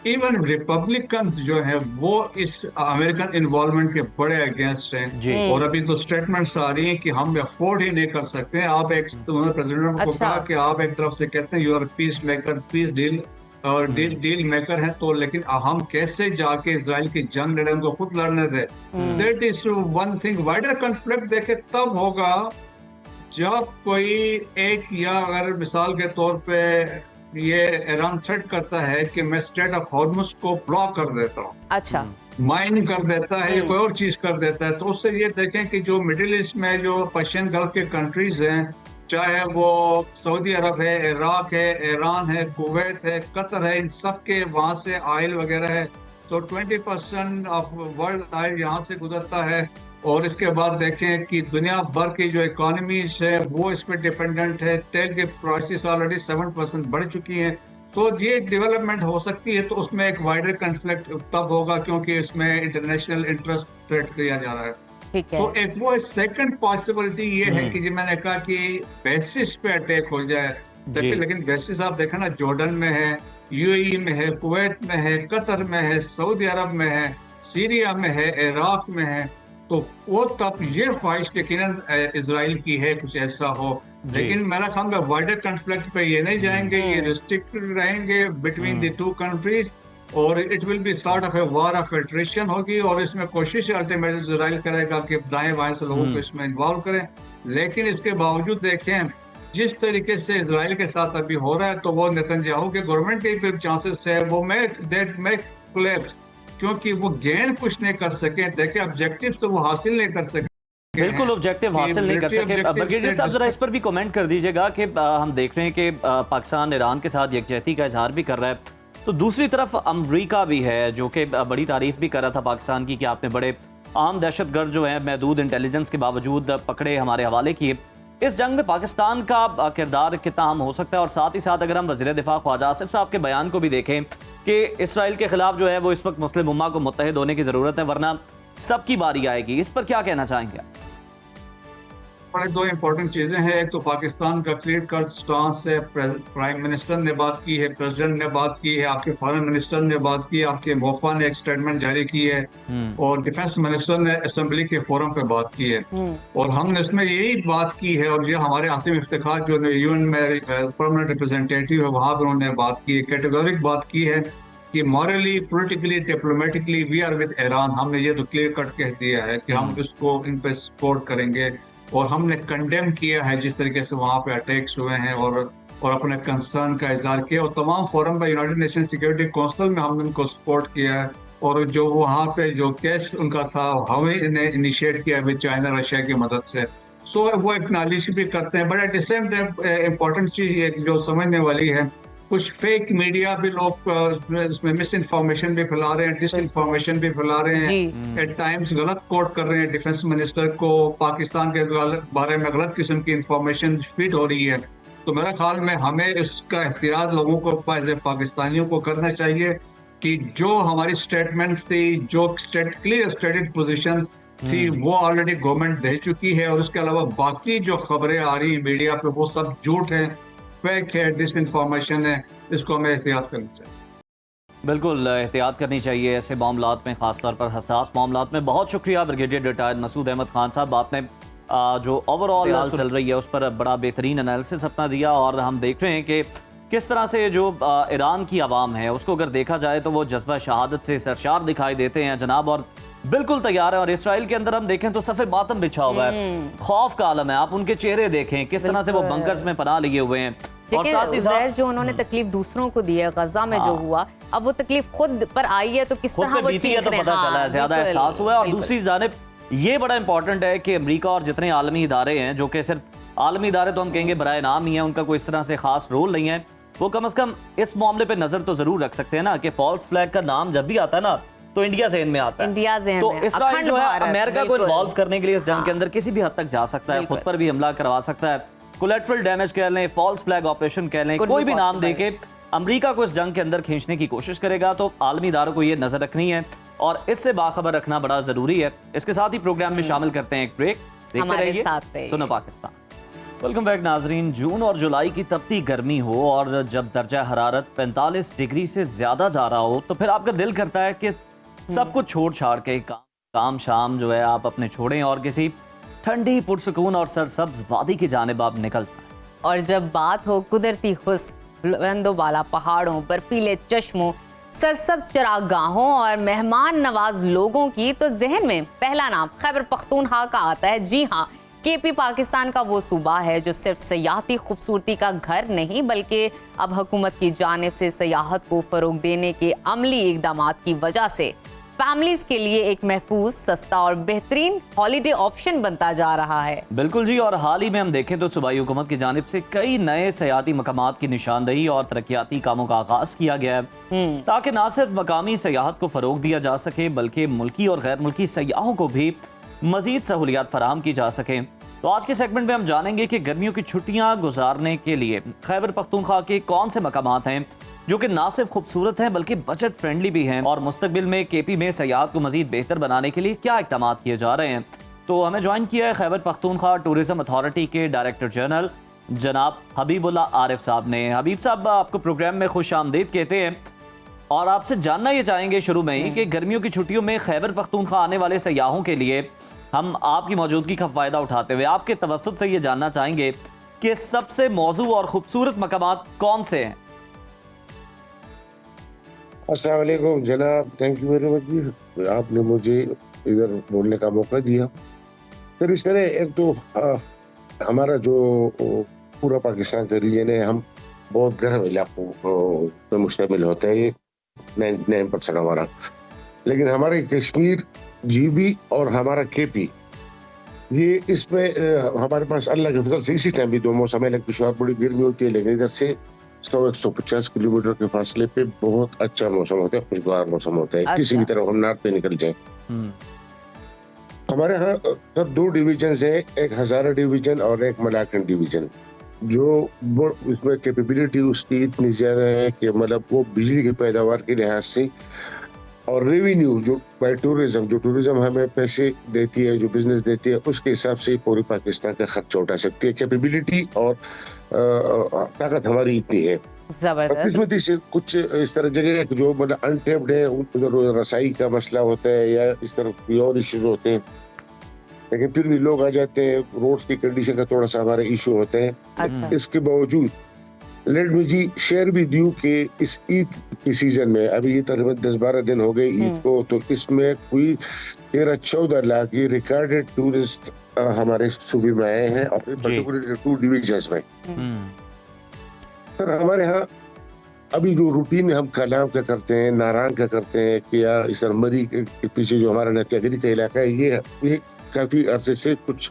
इवन रिपब्लिकन जो है, वो इस अमेरिकन इन्वॉल्वमेंट के बड़े अगेंस्ट हैं। और अभी तो स्टेटमेंट्स आ रही हैं कि हम अफोर्ड ही नहीं कर सकते। आप एक प्रेसिडेंट को कहा कि आप एक तरफ से कहते हैं you are peace maker, peace deal और डील मेकर हैं, तो लेकिन हम कैसे जाके इजराइल की जंग लड़े, उनको खुद लड़ने दे। That is one thing. Wider conflict देखे तब होगा जब कोई एक, या अगर मिसाल के तौर पे ये ईरान थ्रेट करता है कि मैं स्ट्रेट ऑफ हॉर्मुज को ब्लॉक कर देता हूँ, अच्छा, माइन कर देता है, या कोई और चीज कर देता है, तो उससे ये देखें कि जो मिडिल ईस्ट में जो पर्शियन गल्फ के कंट्रीज हैं, चाहे वो सऊदी अरब है, इराक है, ईरान है, कुवैत है, कतर है, इन सब के वहाँ से ऑयल वगैरह है। तो 20% ऑफ वर्ल्ड ऑयल यहाँ से गुजरता है। और इसके बाद देखें कि दुनिया भर की जो इकोनॉमीज है वो इस पर डिपेंडेंट है। तेल के प्राइसेस ऑलरेडी 7% बढ़ चुकी हैं। तो ये डेवलपमेंट हो सकती है, तो उसमें एक वाइडर कॉन्फ्लिक्ट तब होगा क्योंकि उसमें इंटरनेशनल इंटरेस्ट थ्रेट किया जा रहा है। तो एक वो सेकंड पॉसिबिलिटी ये है कि जो मैंने कहा कि बेसिस पे अटैक हो जाए। लेकिन बेसिस आप देखा ना, जॉर्डन में है, यूएई में है, कुवैत में है, कतर में है, सऊदी अरब में है, सीरिया में है, इराक में है। तो वो तब ये ख्वाहिश यकीनन इजराइल की है कुछ ऐसा हो। लेकिन मेरा ख्याल में वाइडर कॉन्फ्लिक्ट पे ये नहीं जाएंगे, ये रिस्ट्रिक्टेड रहेंगे बिटवीन द टू कंट्रीज, और it will be sort of a war of attrition होगी। और इसमें कोशिश अल्टीमेटली इजराइल करेगा कि दाएं बाएं से लोगों को इसमें इन्वॉल्व करें। लेकिन इसके बावजूद देखें जिस तरीके से इजराइल के साथ अभी हो रहा है, तो वो नेतन्याहू के गवर्नमेंट के भी चांसेस है वो मेक कोलैप्स, क्योंकि वो गेन कुछ नहीं कर सके। देखिए, ऑब्जेक्टिव्स तो वो हासिल नहीं कर सके, बिल्कुल ऑब्जेक्टिव हासिल नहीं कर सके। ब्रिगेडियर साहब, जरा इस पर भी कमेंट कर दीजिएगा कि हम देख रहे हैं कि पाकिस्तान ईरान के साथ यकजहती का इजहार भी कर रहा है, तो दूसरी तरफ अमरीका भी है जो कि बड़ी तारीफ भी कर रहा था पाकिस्तान की कि आपने बड़े आम दहशतगर्द जो है महदूद इंटेलिजेंस के बावजूद पकड़े, हमारे हवाले किए। इस जंग में पाकिस्तान का किरदार कितना अहम हो सकता है? और साथ ही साथ अगर हम वज़ीर दिफा ख्वाजा आसिफ साहब के बयान को भी देखें कि इसराइल के खिलाफ जो है वो इस वक्त मुस्लिम उम्मा को मुत्तहिद होने की ज़रूरत है, वरना सबकी बारी आएगी, इस पर क्या कहना चाहेंगे? बड़े दो इम्पोर्टेंट चीजें हैं। एक तो पाकिस्तान का क्लियर कट स्टांस है, प्राइम मिनिस्टर ने बात की है, प्रेसिडेंट ने बात की है, आपके फॉरेन मिनिस्टर ने बात की है, आपके मोफा ने एक स्टेटमेंट जारी की है, और डिफेंस मिनिस्टर ने असेंबली के फोरम पे बात की है। और हमने इसमें यही बात की है, और ये हमारे आसिम इफ्तिखार जो यूएन में परमानेंट रिप्रेजेंटेटिव है, वहां पर उन्होंने बात की है, कैटेगोरिक बात की है कि morally, politically, diplomatically we are with Iran. हमने ये तो क्लियर कट कह दिया है कि हम इसको इन पे सपोर्ट करेंगे, और हमने कंडेम किया है जिस तरीके से वहाँ पे अटैक्स हुए हैं, और अपने कंसर्न का इजहार किया, और तमाम फोरम में यूनाइटेड नेशन सिक्योरिटी काउंसिल में हमने उनको सपोर्ट किया है। और जो वहाँ पे जो केस उनका था हमें ने इनिशिएट किया विद चाइना, रशिया की मदद से। सो वो एक्नॉलेज भी करते हैं। But at the same time important चीज जो समझने वाली है कुछ फेक मीडिया भी लोग इसमें मिस इन्फॉर्मेशन भी फैला रहे हैं, डिस इन्फॉर्मेशन भी फैला रहे हैं, जी एट टाइम्स गलत कोट कर रहे हैं डिफेंस मिनिस्टर को, पाकिस्तान के बारे में गलत किस्म की इंफॉर्मेशन फीड हो रही है। तो मेरा ख्याल में हमें इसका एहतियात लोगों को पाकिस्तानियों को करना चाहिए कि जो हमारी स्टेटमेंट्स थी, जो क्लियर स्टेटेड पोजीशन थी, वो ऑलरेडी गवर्नमेंट दे चुकी है, और उसके अलावा बाकी जो खबरें आ रही हैं मीडिया पे वो सब झूठ है, फेक है, डिस इन्फॉर्मेशन है। इसको हमें एहतियात करनी चाहिए। बिल्कुल एहतियात करनी चाहिए ऐसे मामलात में, ख़ासतौर पर हसास मामलात में। बहुत शुक्रिया ब्रिगेडियर रिटायर्ड मसूद अहमद खान साहब, आपने जो ओवरऑल हाल चल रही है उस पर बड़ा बेहतरीन एनालिसिस अपना दिया। और हम देख रहे हैं कि किस तरह से जो ईरान की आवाम है उसको अगर देखा जाए तो वो जज्बा शहादत से सरशार दिखाई देते हैं जनाब, और बिल्कुल तैयार है। और इसराइल के अंदर हम देखें तो सफ़े मातम बिछा हुआ है, खौफ का आलम है। आप उनके चेहरे देखें किस तरह से वो बंकर्स में पनाह लिए हुए हैं। और साथ ही साथ जो उन्होंने तकलीफ दूसरों को दी है गजा में जो हुआ, अब वो तकलीफ खुद पर आई है तो किस खुद तरह पे वो बीती है तो पता चला है, ज्यादा एहसास हुआ है। और दूसरी जानिब ये बड़ा इंपॉर्टेंट है कि अमेरिका और जितने आलमी इदारे हैं, जो कि सिर्फ आलमी इदारे तो हम कहेंगे बराए नाम ही है, उनका कोई इस तरह से खास रोल नहीं है, वो कम से कम इस मामले पे नजर तो जरूर रख सकते हैं ना कि फॉल्स फ्लैग का नाम जब भी आता है ना तो इंडिया ज़हन में आता है। इंडिया ज़हन तो में, इसराइल अखंड जो है भारत, अमेरिका को बिल्कुल। इन्वॉल्व करने के लिए इस जंग के अंदर किसी भी हद तक जा सकता है, खुद पर भी हमला करवा सकता है, कोलैटरल डैमेज कह लें, फॉल्स फ्लैग ऑपरेशन कह लें, कोई भी नाम दे के अमेरिका को इस जंग के अंदर खींचने की कोशिश करेगा। तो आलमी इदारों को ये नजर रखनी है और इससे बाखबर रखना बड़ा जरूरी है। इसके साथ ही प्रोग्राम में शामिल करते हैं एक ब्रेक, देखते हमारे साथ रहिए रहिए। सुनो पाकिस्तान। वेलकम बैक नाजरीन। जून और जुलाई की तपती गर्मी हो और जब दर्जा हरारत 45 डिग्री से ज्यादा जा रहा हो तो फिर आपका दिल करता है कि सब कुछ छोड़ छाड़ के काम शाम जो है आप अपने छोड़ें और किसी ठंडी पुरसुकून और सरसब्ज वादी की जानिब आप निकल जाएं। और जब बात हो कुदरती हुस्न, बुलंदो बाला पहाड़ों, बर्फीले चश्मों, सरसब्ज चरागाहों और मेहमान नवाज लोगों की, तो जहन में पहला नाम खैबर पख्तूनख्वा का आता है। जी हाँ, केपी पाकिस्तान का वो सूबा है जो सिर्फ सयाहती खूबसूरती का घर नहीं बल्कि अब हुकूमत की जानिब से सयाहत को फरोग देने के अमली इकदाम की वजह से फैमिलीज के लिए एक महफूज, सस्ता और बेहतरीन हॉलीडे ऑप्शन बनता जा रहा है। बिल्कुल जी। और हाल ही में हम देखें तो सूबाई हुकूमत की जानिब से कई नए सयाहती मकामात की निशानदही और तरक्याती कामों का आगाज किया गया है ताकि न सिर्फ मकामी सयाहत को फरोग दिया जा सके बल्कि मुल्की और गैर मुल्की सयाहों को भी मजीद सहूलियात फराहम की जा सकें। तो आज के सेगमेंट में हम जानेंगे कि गर्मियों की छुट्टियां गुजारने के लिए खैबर पख्तूनख्वा के कौन से मकामात हैं जो कि ना सिर्फ खूबसूरत हैं बल्कि बजट फ्रेंडली भी हैं, और मुस्तकबिल में केपी में सयाहत को मजीद बेहतर बनाने के लिए क्या इक़दाम किए जा रहे हैं। तो हमें ज्वाइन किया है खैबर पख्तूनख्वा टूरिज्म अथॉरिटी के डायरेक्टर जनरल जनाब हबीबुल्लाह आरिफ साहब ने। हबीब साहब, आपको प्रोग्राम में खुश आमदीद कहते हैं और आपसे जानना ये चाहेंगे शुरू में ही कि गर्मियों की छुट्टियों में खैबर पख्तूनख्वा आने वाले सयाहों के लिए हम आपकी मौजूदगी का फ़ायदा उठाते हुए आपके तवस्सुत से ये जानना चाहेंगे कि सबसे मौजू और खूबसूरत मकामात कौन से हैं। अस्सलाम वालेकुम जनाब, थैंक यू वेरी मच जी, आपने मुझे इधर बोलने का मौका दिया। फिर इस तरह एक तो हमारा जो पूरा पाकिस्तान का रीजन है, हम बहुत गर्म इलाकों पे मुश्तमिल होता है, ये 99% हमारा, लेकिन हमारे कश्मीर, जीबी और हमारा केपी, ये इसमें हमारे पास अल्लाह के फजल से इसी टाइम भी दो मौसम है। पेशावर बड़ी गर्मी होती है लेकिन इधर से 100-150 किलोमीटर के फासले पे बहुत अच्छा मौसम होता है, खुशगवार मौसम होता है। अच्छा। किसी भी तरफ हम नॉर्थ पे निकल जाए। हमारे यहाँ सर 2 डिवीजन है, एक हजारा डिवीजन और एक मलाकन डिवीजन, जो इसमें कैपेबिलिटी उसकी इतनी ज्यादा है कि मतलब वो बिजली की पैदावार के लिहाज से और रेवेन्यू जो बाय टूरिज्म, जो टूरिज्म हमें पैसे देती है, जो बिजनेस देती है, उसके हिसाब से पूरे पाकिस्तान का खर्चा उठा सकती है। कैपेबिलिटी और ताकत हमारी इतनी है। जबरदस्त। किस्मती से कुछ इस तरह जगह है जो मतलब अनटेप्ड है, उधर रसाई का मसला होता है या इस तरह कोई और इश्यूज होते हैं, लेकिन फिर भी लोग आ जाते हैं। रोड्स की कंडीशन का थोड़ा सा हमारा इशू होता है। अच्छा। इसके बावजूद लेट मी जी शेयर विद यू के इस ईद के सीजन में, अभी ये तकरीबन 10-12 दिन हो गए ईद को, तो इसमें कोई 13-14 लाख ये रिकॉर्डेड टूरिस्ट हमारे सूबे में आए हैं और पर्टिकुलरली 2 डिविजन्स में। सर हमारे यहाँ अभी जो रूटीन में हम कलाम का करते हैं, नारायण का करते हैं कि या इस मरी के पीछे जो हमारा नत्यागिरी का इलाका है, ये काफी अरसे से कुछ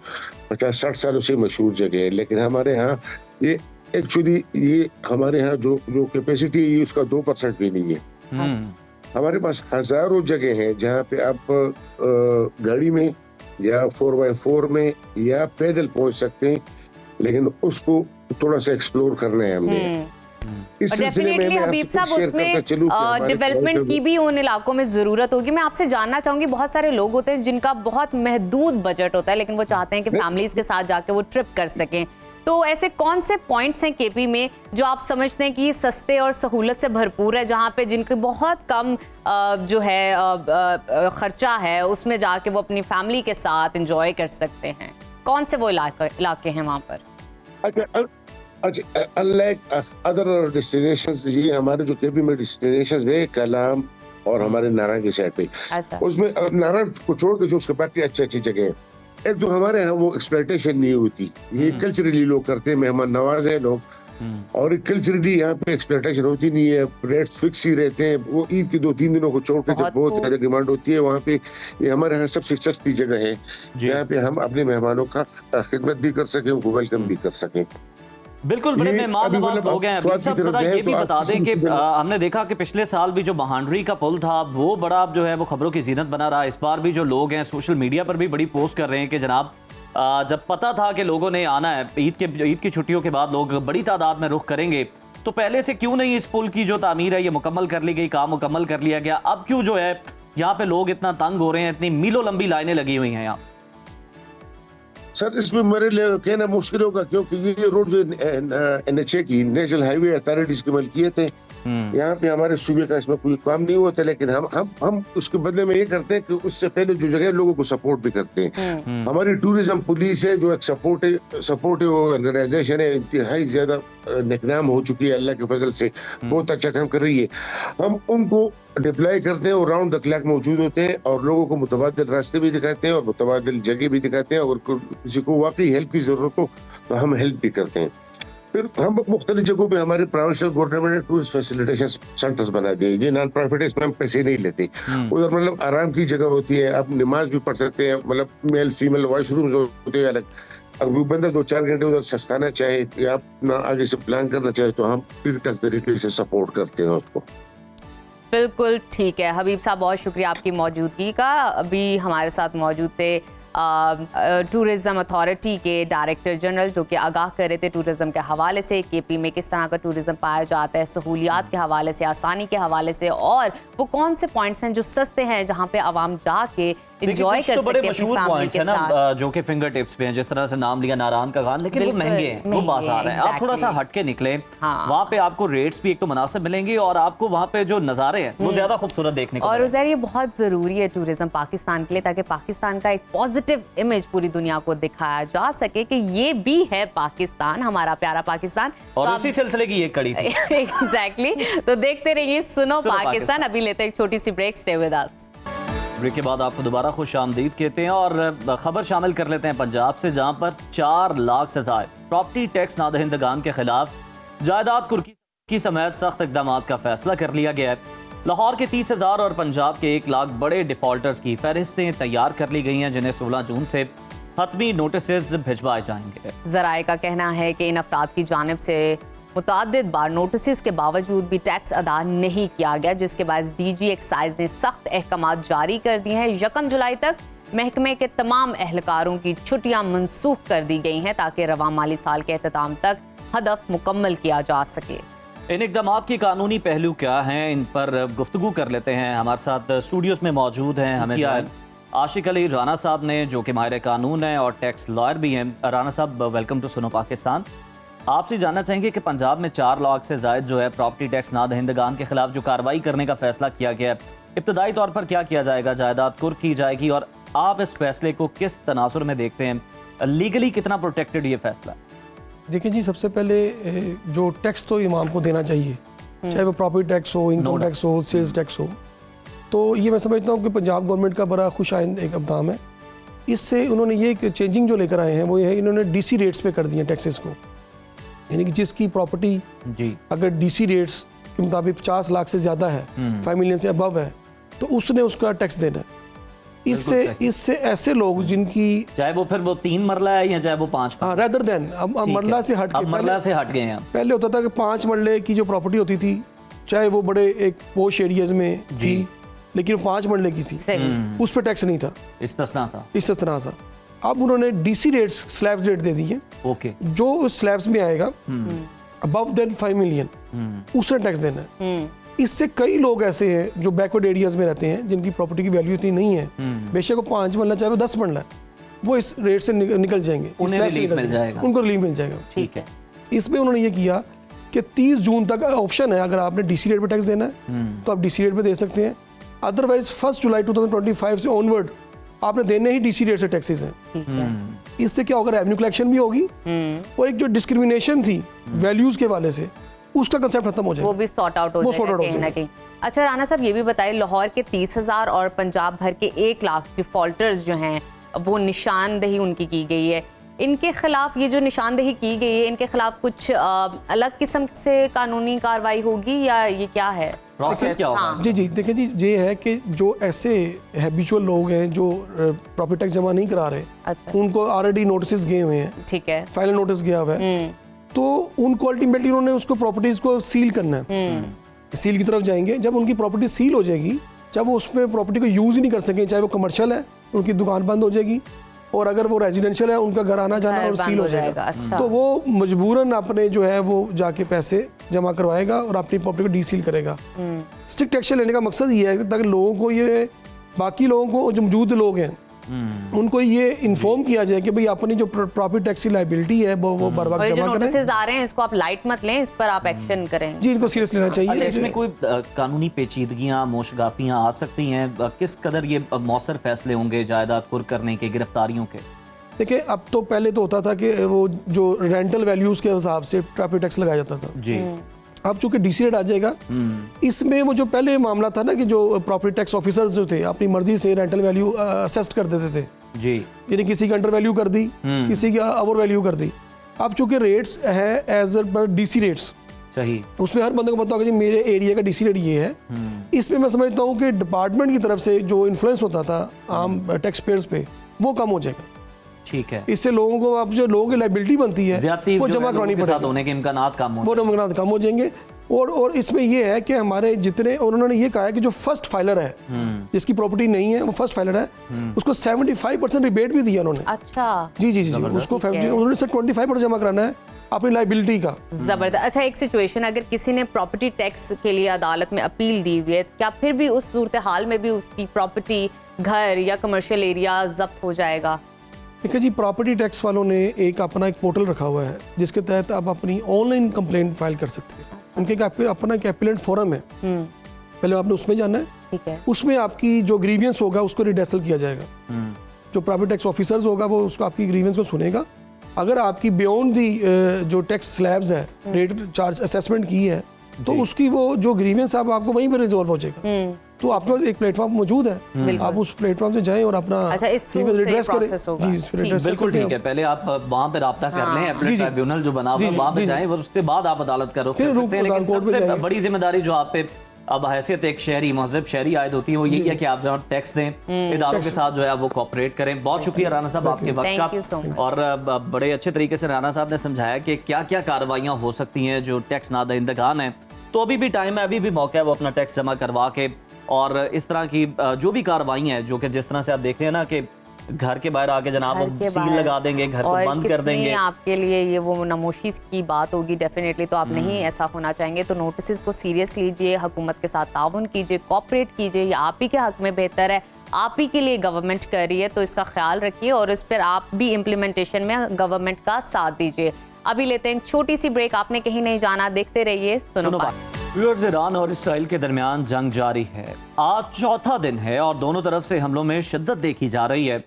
50-60 सालों से मशहूर जगह है, लेकिन हमारे यहाँ ये एक्चुअली ये हमारे यहाँ जो जो कैपेसिटी है उसका 2% भी नहीं है। हमारे पास हजारों जगह हैं जहाँ पे आप गाड़ी में या 4x4 में या पैदल पहुंच सकते हैं, लेकिन उसको थोड़ा सा एक्सप्लोर करना है हमने। इस सिलसिले में डेफिनेटली मैं हबीब आपसे साहब शेयर उसमें करता चलूं कि हमारे डेवलपमेंट की भी उन इलाकों में जरूरत होगी। मैं आपसे जानना चाहूंगी, बहुत सारे लोग होते हैं जिनका बहुत महदूद बजट होता है, लेकिन वो चाहते हैं कि फैमिलीज के साथ जाके वो ट्रिप कर सकें, तो ऐसे कौन से पॉइंट्स हैं केपी में जो आप समझते हैं कि सस्ते और सहूलत से भरपूर है, जहाँ पे जिनके बहुत कम जो है खर्चा है, उसमें जाके वो अपनी फैमिली के साथ एंजॉय कर सकते हैं? कौन से वो इलाके हैं वहाँ पर? अच्छा, अनलाइक अदर डेस्टिनेशंस, ये हमारे जो केपी में डेस्टिनेशंस है कलाम और हमारे नारायण की साइड पे, अच्छा। उसमें नारायण को छोड़ के जो उसके बाकी अच्छी अच्छी जगह है, एक तो हमारे यहाँ वो एक्सप्लॉयटेशन नहीं होती, ये कल्चरली लोग करते हैं, मेहमान नवाज है लोग, और कल्चरली यहाँ पे एक्सप्लॉयटेशन होती नहीं है, रेट्स फिक्स ही रहते हैं। वो ईद के 2-3 दिनों को छोड़ के जब बहुत ज्यादा डिमांड होती है वहाँ पे, ये हमारे यहाँ सबसे सस्ती जगह है यहाँ पे हम अपने मेहमानों का खिदमत भी कर सकें, उनको वेलकम भी कर सकें। बिल्कुल, बड़े मेहमान नवाज हो गए हैं। हबीब साहब थोड़ा ये भी बता दें कि हमने देखा कि पिछले साल भी जो महांडरी का पुल था वो बड़ा जो है वो खबरों की जीनत बना रहा। इस बार भी जो लोग हैं सोशल मीडिया पर भी बड़ी पोस्ट कर रहे हैं कि जनाब जब पता था कि लोगों ने आना है, ईद की छुट्टियों के बाद लोग बड़ी तादाद में रुख करेंगे, तो पहले से क्यों नहीं इस पुल की जो तामीर है ये मुकम्मल कर ली गई, काम मुकम्मल कर लिया गया? अब क्यों जो है यहाँ पे लोग इतना तंग हो रहे हैं, इतनी मीलों लंबी लाइनें लगी हुई हैं यहाँ? सर, इसमें मेरे लिए कहना मुश्किल होगा, क्योंकि ये रोड जो NHA की नेशनल हाईवे अथॉरिटीज की मलकियत है। यहाँ पे हमारे सूबे का इसमें कोई काम नहीं होता, लेकिन हम उसके बदले में ये करते हैं कि उससे पहले जो जगह लोगों को सपोर्ट भी करते हैं। हमारी टूरिज्म पुलिस है जो एक सपोर्टिव ऑर्गेनाइजेशन है, इंतहाई ज्यादा नेकनाम हो चुकी है, अल्लाह के फजल से बहुत अच्छा काम कर रही है। हम उनको डिप्लॉय करते हैं और राउंड द क्लॉक मौजूद होते हैं और लोगों को मुतबादिल रास्ते भी दिखाते हैं और मुतबादिल जगह भी दिखाते हैं। अगर किसी को वाकई हेल्प की जरूरत हो तो हम हेल्प भी करते हैं। फिर हम मुख्तलिफ जगहों पे हमारे प्रोविंशियल गवर्नमेंट ने टूरिस्ट फैसिलिटेशन सेंटर्स बना दिए, ये नॉन प्रॉफिट है, इसमें हम पैसे नहीं लेते। उधर मतलब आराम की जगह होती है, आप नमाज भी पढ़ सकते हैं, मतलब मेल फीमेल वॉशरूम होते हैं अलग। अगर बंदा 2-4 घंटे उधर सस्ताना चाहे या अपना आगे से प्लान करना चाहे तो हम ठीक ठाक तरीके से सपोर्ट करते हैं उसको। बिल्कुल ठीक है हबीब साहब, बहुत शुक्रिया आपकी मौजूदगी का। अभी हमारे साथ मौजूद थे टूरिज्म अथॉरिटी के डायरेक्टर जनरल, जो कि आगाह कर रहे थे टूरिज्म के हवाले से, केपी में किस तरह का टूरिज्म पाया जाता है, सहूलियात के हवाले से, आसानी के हवाले से, और वो कौन से पॉइंट्स हैं जो सस्ते हैं जहां पे आवाम जाके एंजॉय कर तो बड़े सकते हैं मशहूर पॉइंट्स हैं ना जो कि फिंगर टिप्स पे हैं, जिस तरह से नाम लिया नारायण का खान, लेकिन वो महंगे हैं, वो बाजार हैं। आप थोड़ा सा हट के निकले, वहाँ पे आपको रेट्स भी एक तो मुनासिब मिलेंगे और आपको वहाँ पे जो नज़ारे हैं वो ज्यादा खूबसूरत देखने को। और उज़ैर, ये बहुत जरूरी है टूरिज्म पाकिस्तान के लिए, ताकि पाकिस्तान का एक पॉजिटिव इमेज पूरी दुनिया को दिखाया जा सके कि ये भी है पाकिस्तान, हमारा प्यारा पाकिस्तान। और इसी सिलसिले की एक कड़ी थी। एग्जैक्टली। तो देखते रहिए सुनो पाकिस्तान। अभी लेते हैं एक छोटी सी break, stay with us. Break के बाद आपको दोबारा खुश आमदीद कहते हैं और खबर शामिल कर लेते हैं पंजाब से, जहां पर 4 लाख से ज़ायद प्रॉपर्टी टैक्स नादहिंदगान के खिलाफ जायदाद कुर्की की समेत सख्त इकदाम का फैसला कर लिया गया है। लाहौर के 30,000 और पंजाब के 1 लाख बड़े डिफॉल्टर्स की फहरिस्तें तैयार कर ली गई हैं, जिन्हें 16 जून से हतमी नोटिस भिजवाए जाएंगे। जराए का कहना है कि इन अफराद की जानिब से मुतअद्दिद बार नोटिस के बावजूद भी टैक्स अदा नहीं किया गया, जिसके बाद DG एक्साइज ने सख्त अहकामात जारी कर दिए हैं। 1 जुलाई तक महकमे के तमाम एहलकारों की छुट्टियां मनसूख कर दी गई हैं ताकि रवा माली साल के अख्ताम तक हदफ मुकम्मल किया जा सके। इन इकदाम के कानूनी पहलू क्या हैं, इन पर गुफ्तगू कर लेते हैं। हमारे साथ स्टूडियोज में मौजूद हैं हमें आशिक अली राना साहब ने, जो कि माहिर कानून हैं और टैक्स लॉयर भी हैं। राना साहब, वेलकम टू सुनो पाकिस्तान। आपसे जानना चाहेंगे कि पंजाब में 4 लाख से ज़ायद जो है प्रॉपर्टी टैक्स नादहिंदगान के खिलाफ जो कार्रवाई करने का फैसला किया गया है, इब्तदाई तौर पर क्या किया जाएगा? जायदाद कुर्क की जाएगी और आप इस फैसले को किस तनासुर में देखते हैं? लीगली कितना प्रोटेक्टेड ये फैसला? देखिए जी, सबसे पहले जो टैक्स तो इमाम को देना चाहिए, चाहे वो प्रॉपर्टी टैक्स हो, इनकम टैक्स हो, सेल्स टैक्स हो। तो ये मैं समझता हूँ कि पंजाब गवर्नमेंट का बड़ा खुश आइंद एक इक़दाम है। इससे उन्होंने ये एक चेंजिंग जो लेकर आए हैं वो ये है, इन्होंने DC रेट्स पे कर दिए टैक्सेस को, यानी कि जिसकी प्रॉपर्टी जी अगर DC रेट्स के मुताबिक 50 लाख से ज़्यादा है, 5 मिलियन से अबव है, तो उसने उसका टैक्स देना है। इससे सही। इससे ऐसे लोग जिनकी चाहे वो फिर वो 3 मरला है या चाहे वो 5 रेदर देन अब मरला से हट के अब मरला से हट गए हैं पहले होता था कि 5 मरले की जो प्रॉपर्टी होती थी, चाहे वो बड़े एक पोश एरियाज में थी, लेकिन वो 5 मरले की थी, सही उस पर टैक्स नहीं था, इस्तिस्ना था। इस तरह था। अब उन्होंने डीसी रेट्स स्लैब्स रेट दे दी है, ओके। जो उस स्लैब्स में आएगा अबव देन 5 मिलियन उसने टैक्स देना है। इससे कई लोग ऐसे हैं जो बैकवर्ड एरियाज में रहते हैं, जिनकी प्रॉपर्टी की वैल्यू इतनी नहीं है, बेशक वो 5 मरला चाहे वो 10 मरला है, वो इस रेट से निकल जाएंगे, इस उन्हें स्लैब से रिलीफ निकल मिल जाएगा। उनको रिलीफ मिल जाएगा। ठीक है। इसमें उन्होंने ये किया कि 30 जून तक ऑप्शन है, अगर आपने डीसी रेट पे टैक्स देना है तो आप डीसी रेट पे दे सकते हैं, अदरवाइज 1 जुलाई 2025 से ऑनवर्ड आपने देने ही डीसी रेट से टैक्सेस हैं। ठीक है। इससे क्या होगा, रेवेन्यू कलेक्शन भी होगी और एक जो डिस्क्रिमिनेशन थी वैल्यूज के वाले से, उसका कंसेप्ट खत्म हो वो जाएगा। भी सॉर्ट आउट हो वो जाएगा sort out हो कहीं ना जाएगा। कहीं। अच्छा राणा साहब, ये भी बताइए, लाहौर के 30,000 और पंजाब भर के 1 लाख डिफॉल्टर्स जो हैं, वो निशानदेही उनकी की गई है, इनके खिलाफ ये जो निशानदेही की गई है, इनके खिलाफ कुछ अलग किस्म से कानूनी कार्रवाई होगी या ये क्या है प्रोसेस क्या होगा? हाँ। जी जी, देखिए जी, ये है कि जो ऐसे हैबिचुअल लोग हैं जो प्रॉपर्टी टैक्स जमा नहीं करा रहे, अच्छा उनको ऑलरेडी नोटिस गए हुए हैं, ठीक है। फाइनल नोटिस गया हुआ है, तो उनको अल्टीमेटली उन्होंने उसको प्रॉपर्टीज को सील करना है, सील की तरफ जाएंगे। जब उनकी प्रॉपर्टी सील हो जाएगी, जब वो उसमें प्रॉपर्टी को यूज ही नहीं कर सकें, चाहे वो कमर्शियल है उनकी दुकान बंद हो जाएगी, और अगर वो रेजिडेंशियल है उनका घर आना जाना घर और बंद सील हो हो जाएगा। जाएगा, अच्छा। तो वो मजबूरन अपने जो है वो जाके पैसे जमा करवाएगा और अपनी प्रॉपर्टी को डीसील करेगा। स्ट्रिक्ट एक्शन लेने का मकसद ये है ताकि लोगों को, ये बाकी लोगों को जो मौजूद लोग हैं उनको ये इन्फॉर्म किया जाए कि भाई अपनी जो प्रॉपर्टी टैक्स की लाइबिलिटी है वो बर और वक्त ये जो जमा करें। नोटिस आ रहे हैं इसको आप लाइट मत लें, इस पर आप एक्शन करें। जी, इनको सीरियस लेना अच्छा, चाहिए। इसमें कोई कानूनी पेचीदगियां, मोशगाफियां आ सकती हैं? किस कदर ये मौसर फैसले होंगे जायदाद कुर्क करने के, गिरफ्तारियों के? देखिए, अब तो पहले तो होता था कि वो जो रेंटल वैल्यूज के हिसाब से प्रॉपर्टी टैक्स लगाया जाता था। जी। अब चूंकि डीसी रेट आ जाएगा, इसमें वो जो पहले मामला था ना कि जो प्रॉपर्टी टैक्स ऑफिसर्स जो थे अपनी मर्जी से रेंटल वैल्यू असेस्ट कर देते थे, जी। यानी किसी की अंडर वैल्यू कर दी, किसी की ओवर वैल्यू कर दी। अब चूंकि रेट्स है एज पर डीसी रेट्स, सही। उसमें हर बंदे को पता होगा जी मेरे एरिया का डीसी रेट ये है। इसमें मैं समझता हूँ कि डिपार्टमेंट की तरफ से जो इन्फ्लुएंस होता था आम टैक्स पेयर्स पे, वो कम हो जाएगा। ठीक है। इससे लोगों को, अब जो लोगों की लाइबिलिटी बनती है ज्यादती वो जो जमा है करवानी लोगों के साथ पड़ेगी, होने के इम्कानात कम हो वो जाएं। नमूनात कम हो जाएंगे। और इसमें ये है कि हमारे जितने, उन्होंने ये कहा है कि जो फर्स्ट फाइलर है, जिसकी प्रॉपर्टी नहीं है वो फर्स्ट फाइलर है, उसको 75% रिबेट भी दिया उन्होंने। अच्छा, जी जी जी, उसको उन्होंने सिर्फ 25% जमा कराना है अपनी लाइबिलिटी का। जबरदस्त। अच्छा, एक सिचुएशन, अगर किसी ने प्रॉपर्टी टैक्स के लिए अदालत में अपील दी हुई है, क्या फिर भी उस सूरत हाल में भी उसकी प्रॉपर्टी, घर या कमर्शियल एरिया जब्त हो जाएगा? देखिए जी, प्रॉपर्टी टैक्स वालों ने एक अपना एक पोर्टल रखा हुआ है जिसके तहत आप अपनी ऑनलाइन कंप्लेंट फाइल कर सकते हैं। उनके अपना एक एपीलेंट फोरम है, पहले आपने उसमें जाना है, ठीक है। उसमें आपकी जो ग्रीवियंस होगा उसको रिडेसल किया जाएगा। जो प्रॉपर्टी टैक्स ऑफिसर्स होगा वो उसको आपकी ग्रीवियंस को सुनेगा। अगर आपकी बियॉन्ड दी जो टैक्स स्लैब्स है, रेट चार्ज असेसमेंट की है, तो उसकी वो जो ग्रीवियंस है आपको वहीं पर रिजॉल्व हो जाएगा। तो आपके पास एक प्लेटफॉर्म मौजूद है, आप उस प्लेटफॉर्म से जाएं और अपना अच्छा, इस through से redress करें। process होगा। जी, इस पे ठीक। redress कर बिल्कुल सकते ठीक हैं। है। पहले आप वहाँ पे राब्ता कर लें, जी, एपलेट जी। ट्राइब्यूनल जो बना हुआ जी, है जी, वहाँ पे जी, जी। जाएं, और उसके बाद आप अदालत का रुख फिर कर रुख सकते हैं। लेकिन कोर्ट में सबसे जाएंगे। बड़ी जिम्मेदारी जो आप पे अब हैसियत एक शहरी, महज़ब शहरी आयद होती है, वो यही है कि आप जहाँ टैक्स दें, इदारों के साथ जो है वो कोऑपरेट करें। बहुत शुक्रिया राणा साहब आपके वक्त Thank you so का, much। और बड़े अच्छे तरीके से राणा साहब ने समझाया कि क्या क्या कार्रवाइयाँ हो सकती हैं जो टैक्स नादहिंदगान हैं। तो अभी भी टाइम है, अभी भी मौका है वो अपना टैक्स जमा करवा के, और इस तरह की जो भी कार्रवाई हैं, जो कि जिस तरह से आप देख रहे हैं ना कि घर के बाहर आके जनाब घर के सील बाहर। लगा देंगे, घर को और बंद कर कितनी देंगे। आपके लिए ये वो नमोशी की बात होगी डेफिनेटली, तो आप नहीं ऐसा होना चाहेंगे। तो नोटिस को सीरियस लीजिए, हुकूमत के साथ ताउन कीजिए, कोऑपरेट कीजिए, ये आप ही के हक में बेहतर है, आप ही के लिए गवर्नमेंट कर रही है, तो इसका ख्याल रखिए और इस पर आप भी इम्प्लीमेंटेशन में गवर्नमेंट का साथ दीजिए। अभी लेते हैं एक छोटी सी ब्रेक, आपने कहीं नहीं जाना, देखते रहिए सुनो बात। व्यूअर्स, ईरान और इसराइल के दरमियान जंग जारी है। आज चौथा दिन है और दोनों तरफ से हमलों में शिद्दत देखी जा रही है।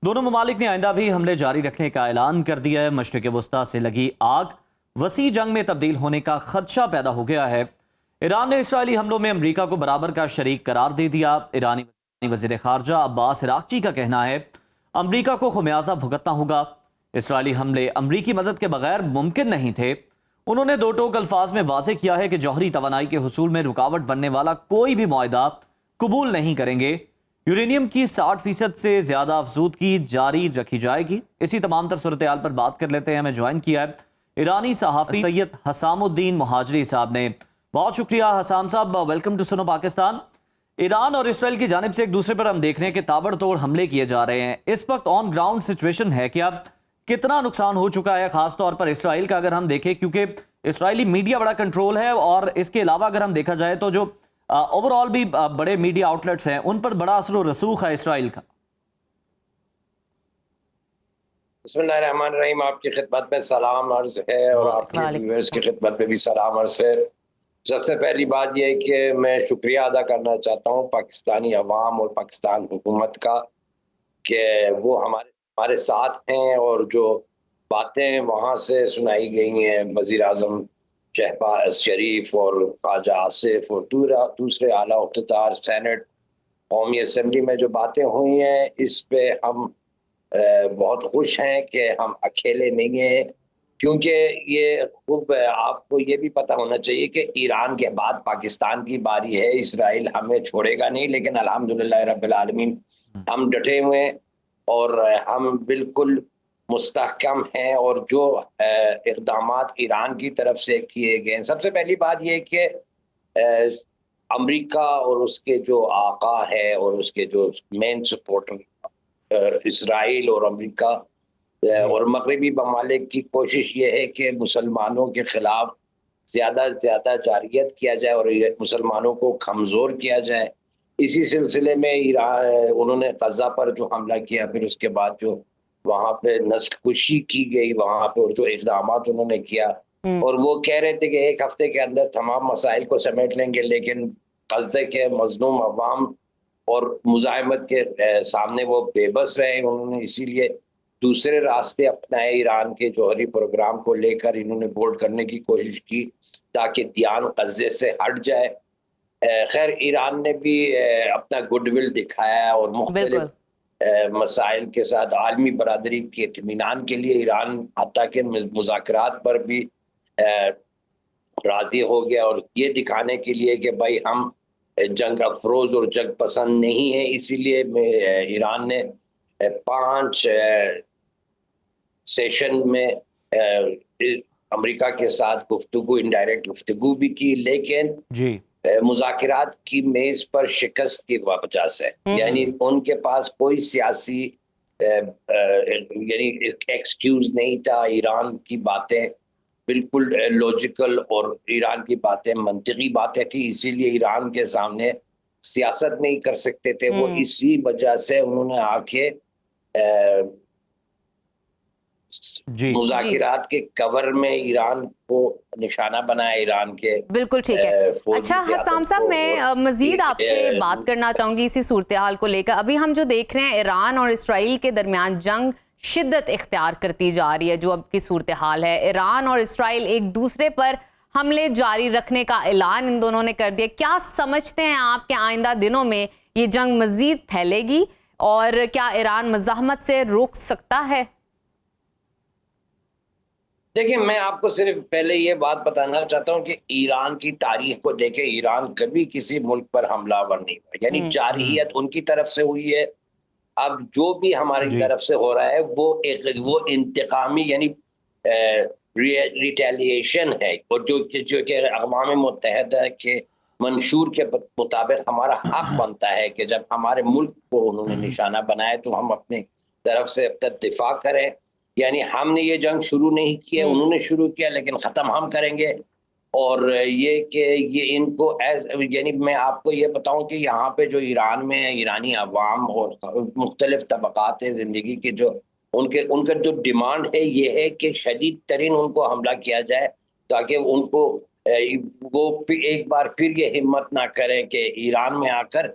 दोनों ममालिक ने आइंदा भी हमले जारी रखने का ऐलान कर दिया है। मशरिक़ वस्ता से लगी आग वसी जंग में तब्दील होने का खदशा पैदा हो गया है। ईरान ने इसराइली हमलों में अमरीका को बराबर का शरीक करार दे दिया। ईरानी वज़ीर ख़ारजा अब्बास इराक़ची का कहना है अमरीका को खुमियाजा भुगतना होगा। इसराइली हमले अमरीकी मदद के बगैर मुमकिन नहीं थे। उन्होंने दो टोक अल्फाज में वाज़ेह किया है कि जौहरी तवानाई के हुसूल में रुकावट बनने वाला कोई भी मुआहदा कबूल नहीं करेंगे। यूरेनियम की 60% से ज्यादा अफजूदगी जारी रखी जाएगी। इसी तमाम तर सूरत-ए-हाल पर बात कर लेते हैं। हमें ज्वाइन किया है ईरानी सहाफ़ी सैयद हसामुद्दीन मुहाजिरी साहब ने। बहुत शुक्रिया हसाम साहब, welcome to Suno Pakistan. Iran और इसराइल की जानिब से एक दूसरे पर हम देख रहे हैं कि ताबड़तोड़ हमले किए जा रहे हैं। इस वक्त ऑन ग्राउंड सिचुएशन है कि अब कितना नुकसान हो चुका है, खासतौर पर इसराइल का अगर हम देखें, क्योंकि इसराइली मीडिया बड़ा कंट्रोल है और इसके अलावा अगर हम देखा जाए तो जो ओवरऑल भी बड़े मीडिया आउटलेट्स हैं उन पर बड़ा असर रसूख है इसराइल का। बिस्मिल्लाहिर्रहमानिर्रहीम, आपकी खिदमत में सलाम अर्ज है और आपके व्यूअर्स की खिदमत में भी सलाम अर्ज है। सबसे पहली बात यह है कि मैं शुक्रिया अदा करना चाहता हूँ पाकिस्तानी अवाम और पाकिस्तान हुकूमत का कि वो हमारे साथ हैं और जो बातें वहाँ से सुनाई गई हैं वज़ीर आज़म शहबाज शरीफ और ख्वाजा आसिफ और दूसरे आला इख्तियार सेनेट कौमी असम्बली में जो बातें हुई हैं, इस पे हम बहुत खुश हैं कि हम अकेले नहीं हैं, क्योंकि ये खूब आपको ये भी पता होना चाहिए कि ईरान के बाद पाकिस्तान की बारी है। इसराइल हमें छोड़ेगा नहीं, लेकिन अल्हम्दुलिल्लाह रब्बिल आलमीन हम डटे हुए हैं और हम बिल्कुल मुस्तहकम हैं। और जो इक़दामात ईरान की तरफ से किए गए हैं, सबसे पहली बात ये कि अमेरिका और उसके जो आका है और उसके जो मेन सपोर्टर इसराइल और अमेरिका और मगरबी ममालिक की कोशिश ये है कि मुसलमानों के खिलाफ ज़्यादा से ज़्यादा जारियत किया जाए और मुसलमानों को कमज़ोर किया जाए। इसी सिलसिले में ईरान उन्होंने गज़ा पर जो हमला किया, फिर उसके बाद जो वहाँ पे नस्लकुशी की गई वहाँ पे और जो इक़दामात उन्होंने किया, और वो कह रहे थे कि 1 हफ्ते के अंदर तमाम मसाइल को समेट लेंगे, लेकिन गज़ा के मज़लूम अवाम और मुज़ाहिमत के सामने वो बेबस रहे। उन्होंने इसीलिए दूसरे रास्ते अपनाए। ईरान के जौहरी प्रोग्राम को लेकर इन्होंने बोल्ड करने की कोशिश की ताकि ध्यान गज़े से हट जाए। खैर, ईरान ने भी अपना गुडविल दिखाया और मुख्तलिफ मसाइल के साथ आलमी बरादरी के इत्मीनान के लिए ईरान हत्ता के मुज़ाकरात पर भी राज़ी हो गया, और ये दिखाने के लिए कि भाई हम जंग अफरोज और जंग पसंद नहीं है। इसीलिए ईरान ने 5 सेशन में अमेरिका के साथ गुफ्तगू, इनडायरेक्ट गुफ्तगू भी की, लेकिन जी मुज़ाकरात की मेज पर शिकस्त की वजह से, यानी उनके पास कोई सियासी यानी एक्सक्यूज नहीं था। ईरान की बातें बिल्कुल लॉजिकल और ईरान की बातें मंतिकी बातें थी, इसीलिए ईरान के सामने सियासत नहीं कर सकते थे वो। इसी वजह से उन्होंने आके मुज़ाकिरात के कवर में ईरान को निशाना बनाया, ईरान के। बिल्कुल ठीक है। अच्छा हसाम साहब, मैं मजीद आपसे बात करना चाहूंगी इसी सूरत हाल को लेकर। अभी हम जो देख रहे हैं ईरान और इसराइल के दरमियान जंग शिद्दत इख्तियार करती जा रही है। जो अब की सूरत हाल है, ईरान और इसराइल एक दूसरे पर हमले जारी रखने का ऐलान इन दोनों ने कर दिया। क्या समझते हैं आप कि आइंदा दिनों में ये जंग मजीद फैलेगी और क्या ईरान मज़ाहमत से रोक सकता है? देखिए, मैं आपको सिर्फ पहले ये बात बताना चाहता हूँ कि ईरान की तारीख को देखें, ईरान कभी किसी मुल्क पर हमलावर नहीं हुआ, यानी जारहियत उनकी तरफ से हुई है। अब जो भी हमारी तरफ से हो रहा है वो इंतकामी यानी रिटेलिएशन है, और जो कि अक़वाम मुत्तहिदा के मंशूर के मुताबिक हमारा हक बनता है कि जब हमारे मुल्क को उन्होंने निशाना बनाया तो हम अपनी तरफ से अपना दिफा करें। यानी हमने ये जंग शुरू नहीं किया, उन्होंने शुरू किया, लेकिन ख़त्म हम करेंगे। और ये कि ये इनको यानी मैं आपको ये बताऊं कि यहाँ पे जो ईरान में ईरानी अवाम और मुख्तलिफ तबक़ात ज़िंदगी के जो उनका जो डिमांड है ये है कि शदीद तरीन उनको हमला किया जाए, ताकि उनको वो एक बार फिर ये हिम्मत ना करें कि ईरान में आकर।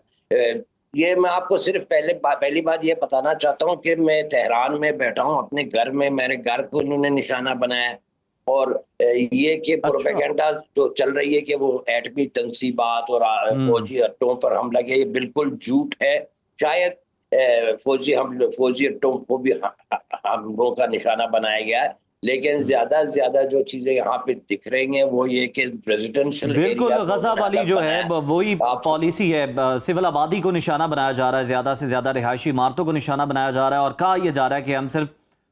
ये मैं आपको सिर्फ पहली बात ये बताना चाहता हूँ कि मैं तेहरान में बैठा हूँ अपने घर में, मेरे घर को उन्होंने निशाना बनाया, और ये कि प्रोपेगेंडा जो चल रही है कि वो एटमी तंसीबात और फौजी अड्डों पर हमला किया, ये बिल्कुल झूठ है। शायद फौजी अड्डों को भी हम लोगों का निशाना बनाया गया है, लेकिन ज्यादा से ज्यादा जो चीजें यहाँ पे दिख रही हैं वो ये कि रेजिडेंशियल बिल्कुल गजा वाली जो है वही आप- पॉलिसी है, सिविल आबादी को निशाना बनाया जा रहा है, ज्यादा से ज्यादा रिहायशी इमारतों को निशाना बनाया जा रहा है और कहा यह जा रहा है कि हम सिर्फ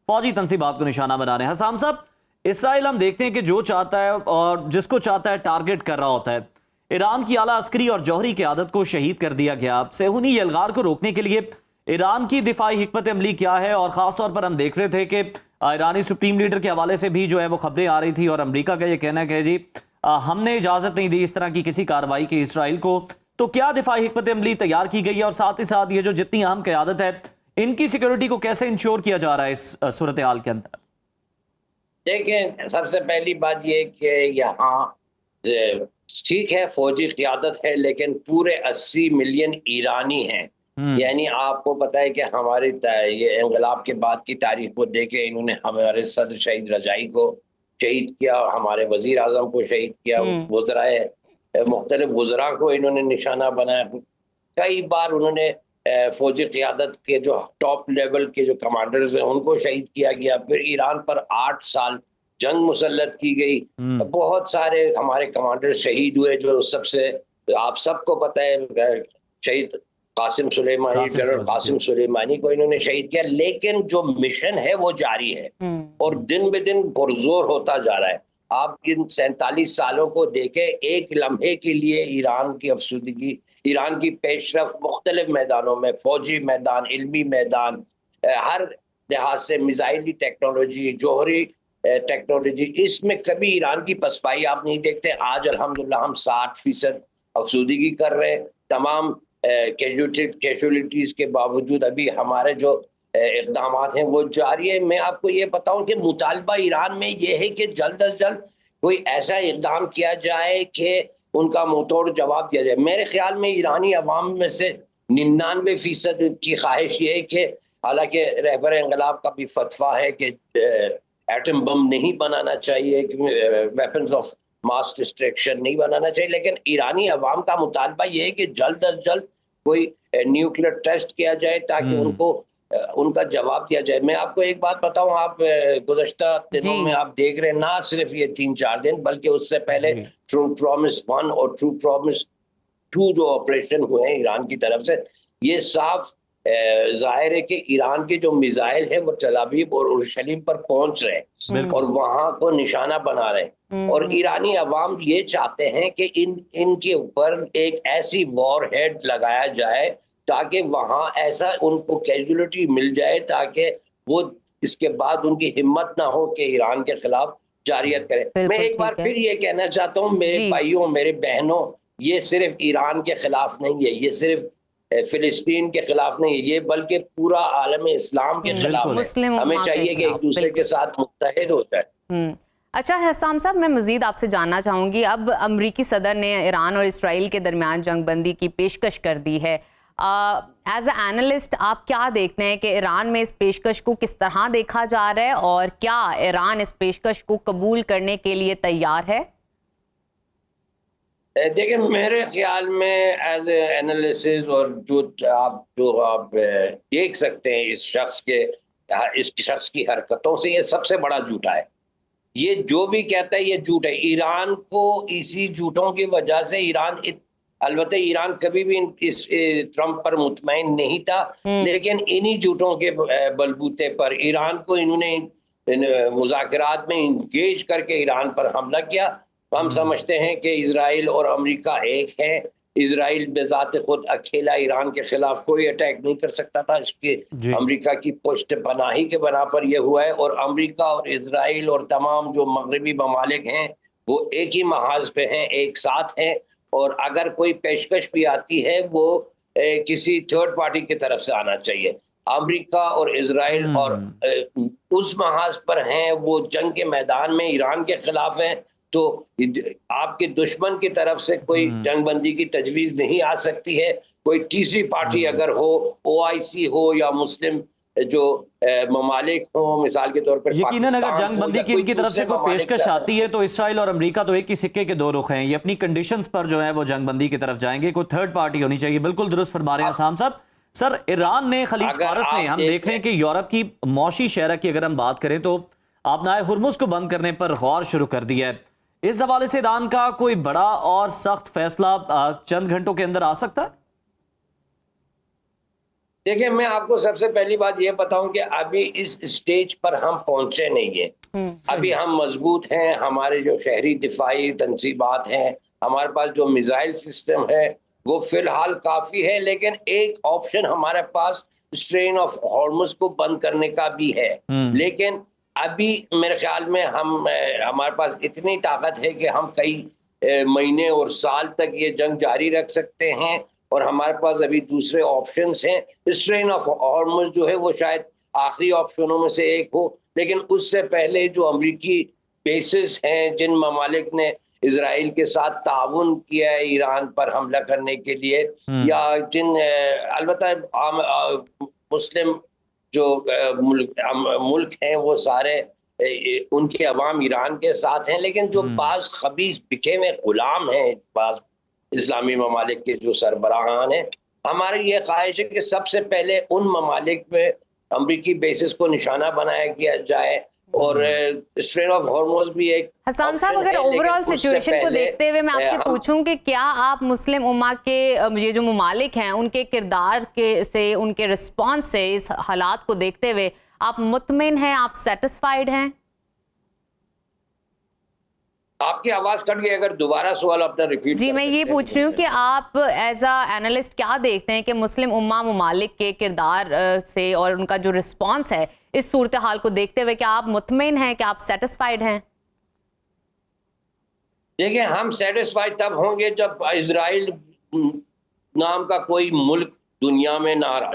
फौजी तंसीबात को निशाना बना रहे हैं। हसाम साहब, इसराइल हम देखते हैं कि जो चाहता है और जिसको चाहता है टारगेट कर रहा होता है। ईरान की आला अस्करी और जौहरी क़यादत को शहीद कर दिया गया। सेहूनी यलगार को रोकने के लिए ईरान की दिफाई हिकमत अमली क्या है? और ख़ासतौर पर हम देख रहे थे कि ईरानी सुप्रीम लीडर के हवाले से भी जो है वो खबरें आ रही थी और अमेरिका का ये कहना है कि जी हमने इजाज़त नहीं दी इस तरह की किसी कार्रवाई की इसराइल को। तो क्या दिफाई हिकमत अमली तैयार की गई है और साथ ही साथ ये जो जितनी अहम क़यादत है इनकी सिक्योरिटी को कैसे इंश्योर किया जा रहा है इस सूरत हाल के अंदर? देखिए, सबसे पहली बात ये कि यहाँ ठीक है फौजी क़यादत है, लेकिन पूरे 80 मिलियन ईरानी हैं। यानी आपको पता है कि हमारे ये इंकलाब के बाद की तारीख को देखे इन्होंने हमारे सदर शहीद रजाई को शहीद किया, हमारे वजीर आजम को शहीद किया, वज़राए मुख्तलिफ वज़रा को इन्होंने निशाना बनाया। कई बार उन्होंने फौजी क़यादत के जो टॉप लेवल के जो कमांडर्स हैं उनको शहीद किया गया। फिर ईरान पर 8 साल जंग मुसल्लत की गई, बहुत सारे हमारे कमांडर शहीद हुए। जो सबसे आप सबको पता है शहीद कासिम सुलेमानी, जनरल कासिम सुलेमानी को इन्होंने शहीद किया। लेकिन जो मिशन है वो जारी है और दिन ब दिन पुरजोर होता जा रहा है। आप इन 47 सालों को देखें, एक लम्हे के लिए ईरान की अफसुदगी, ईरान की पेशरफ मुख्तलिफ मैदानों में, फौजी मैदान, इल्मी मैदान, हर लिहाज से मिसाइली टेक्नोलॉजी, जोहरी टेक्नोलॉजी, इसमें कभी ईरान की पसपाई आप नहीं देखते। आज अल्हम्दुलिल्लाह हम 60% अफसुदगी कर रहे हैं। तमाम कैजुअलिटीज के बावजूद अभी हमारे जो इक़दाम हैं वो जारी है। मैं आपको ये बताऊं कि मुतालबा ईरान में ये है कि जल्द अज जल्द कोई ऐसा इक़दाम किया जाए कि उनका मुंहतोड़ जवाब दिया जाए। मेरे ख्याल में ईरानी अवाम में से 99% की ख्वाहिश ये है कि हालांकि रहबर इंकलाब का भी फतवा है कि एटम बम नहीं बनाना चाहिए, वेपन्स ऑफ मास डिस्ट्रक्शन नहीं बनाना चाहिए, लेकिन ईरानी अवाम का मुतालबा ये है कि जल्द अज जल्द कोई न्यूक्लियर टेस्ट किया जाए ताकि उनको उनका जवाब दिया जाए। मैं आपको एक बात बताऊं, आप गुज़श्ता दिनों में आप देख रहे हैं, ना सिर्फ ये 3-4 दिन बल्कि उससे पहले ट्रू प्रॉमिस 1 और ट्रू प्रॉमिस 2 जो ऑपरेशन हुए हैं ईरान की तरफ से, ये साफ जाहिर है कि ईरान के जो मिसाइल है वो तल अवीव और उर्शलीम पर पहुंच रहे हैं और वहां को निशाना बना रहे हैं। और ईरानी अवाम ये चाहते हैं कि इनके ऊपर एक ऐसी वॉर हेड लगाया जाए ताकि वहां ऐसा उनको कैजुअलिटी मिल जाए ताकि वो इसके बाद उनकी हिम्मत ना हो कि ईरान के खिलाफ जारियत करें। मैं एक बार फिर ये कहना चाहता हूँ मेरे भाइयों, मेरे बहनों, ये सिर्फ ईरान के खिलाफ नहीं है, ये सिर्फ फिलिस्तीन के खिलाफ नहीं है, ये बल्कि पूरा आलम इस्लाम के खिलाफ है। हमें चाहिए कि एक दूसरे के साथ मुत्तहिद हो जाए। अच्छा हसाम साहब, मैं मजीद आपसे जानना चाहूंगी, अब अमरीकी सदर ने ईरान और इसराइल के दरमियान जंगबंदी की पेशकश कर दी है। एज ए एनालिस्ट आप क्या देखते हैं कि ईरान में इस पेशकश को किस तरह देखा जा रहा है और क्या ईरान इस पेशकश को कबूल करने के लिए तैयार है? देखिए, मेरे ख्याल में एज एनालिसिस और जो आप देख सकते हैं इस शख्स की हरकतों से, ये सबसे बड़ा झूठा है। ये जो भी कहता है ये झूठ है। ईरान को इसी झूठों की वजह से अलबत्ते ईरान कभी भी इस ट्रंप पर मुतमईन नहीं था, लेकिन इन्हीं झूठों के बलबूते पर ईरान को इन्होंने मुज़ाकरात में इंगेज करके ईरान पर हमला किया। हम समझते हैं कि इजराइल और अमेरिका एक है। इजराइल बेजाते खुद अकेला ईरान के खिलाफ कोई अटैक नहीं कर सकता था, इसके अमेरिका की पुष्ट पनाही के बना पर यह हुआ है। और अमेरिका और इजराइल और तमाम जो मगरबी ममालिक हैं वो एक ही महाज पे हैं, एक साथ हैं। और अगर कोई पेशकश भी आती है वो किसी थर्ड पार्टी की तरफ से आना चाहिए। अमेरिका और इजराइल और उस महाज पर हैं, वो जंग के मैदान में ईरान के खिलाफ हैं। तो आपके दुश्मन की तरफ से कोई जंगबंदी की तजवीज नहीं आ सकती है। कोई तीसरी पार्टी अगर हो, OIC हो या मुस्लिम जो ममालिक हो, मिसाल के तौर पर यकीनन अगर जंगबंदी की इनकी तरफ से कोई पेशकश आती है तो इसराइल और अमेरिका तो एक ही सिक्के के दो रुख हैं। ये अपनी कंडीशंस पर जो है वो जंगबंदी की तरफ जाएंगे। कोई थर्ड पार्टी होनी चाहिए। बिल्कुल दुरुस्त फरमा रहे हैं हसाम साहब। सर, ईरान ने खलीज फारस में हम देख रहे हैं कि यूरोप की मौशी शहर की अगर हम बात करें तो आपने हुर्मुज को बंद करने पर गौर शुरू कर दिया है। इस हवाले से ईरान का कोई बड़ा और सख्त फैसला चंद घंटों के अंदर आ सकता है? देखिए, मैं आपको सबसे पहली बात ये बताऊं कि अभी इस स्टेज पर हम पहुंचे नहीं है। अभी हम मजबूत हैं, हमारे जो शहरी दिफाई तंसीबात हैं, हमारे पास जो मिसाइल सिस्टम है वो फिलहाल काफी है, लेकिन एक ऑप्शन हमारे पास स्ट्रेन ऑफ हॉर्मुज को बंद करने का भी है। लेकिन अभी मेरे ख्याल में हमारे पास इतनी ताकत है कि हम कई महीने और साल तक ये जंग जारी रख सकते हैं, और हमारे पास अभी दूसरे ऑप्शंस हैं। स्ट्रेन ऑफ हॉर्मुज जो है वो शायद आखिरी ऑप्शनों में से एक हो, लेकिन उससे पहले जो अमेरिकी बेसिस हैं, जिन ममालिक ने इजराइल के साथ ताउन किया है ईरान पर हमला करने के लिए, या जिन अलबत्ता मुस्लिम जो मुल्क हैं वो सारे उनके अवाम ईरान के साथ हैं, लेकिन जो बाज खबीस बिके हुए गुलाम हैं बाज इस्लामी ममालिक के जो सरबराहान हैं, हमारी ये ख्वाहिश है कि सबसे पहले उन ममालिक में अमरीकी बेसिस को निशाना बनाया किया जाए, और स्ट्रेन ऑफ हॉर्मुज भी एक हसन साहब, अगर ओवरऑल सिचुएशन को देखते हुए मैं आपसे पूछूं कि क्या आप मुस्लिम उम्मा के ये जो ममालिक हैं उनके किरदार के से, उनके रिस्पांस से, इस हालात को देखते हुए आप मुतमिन हैं, आप सेटिस्फाइड हैं? आपकी आवाज कट गई, अगर दोबारा सवाल अपना रिपीट। जी, मैं ये पूछ रही हूँ कि आप एज अ एनालिस्ट क्या देखते हैं कि मुस्लिम उम्मा ममालिक के किरदार से और उनका जो रिस्पांस है इस सूरत हाल को देखते हुए, क्या आप मुतमिन हैं, क्या आप सेटिस्फाइड हैं? देखिए, हम सेटिस्फाइड तब होंगे जब इजराइल नाम का कोई मुल्क दुनिया में ना रहा।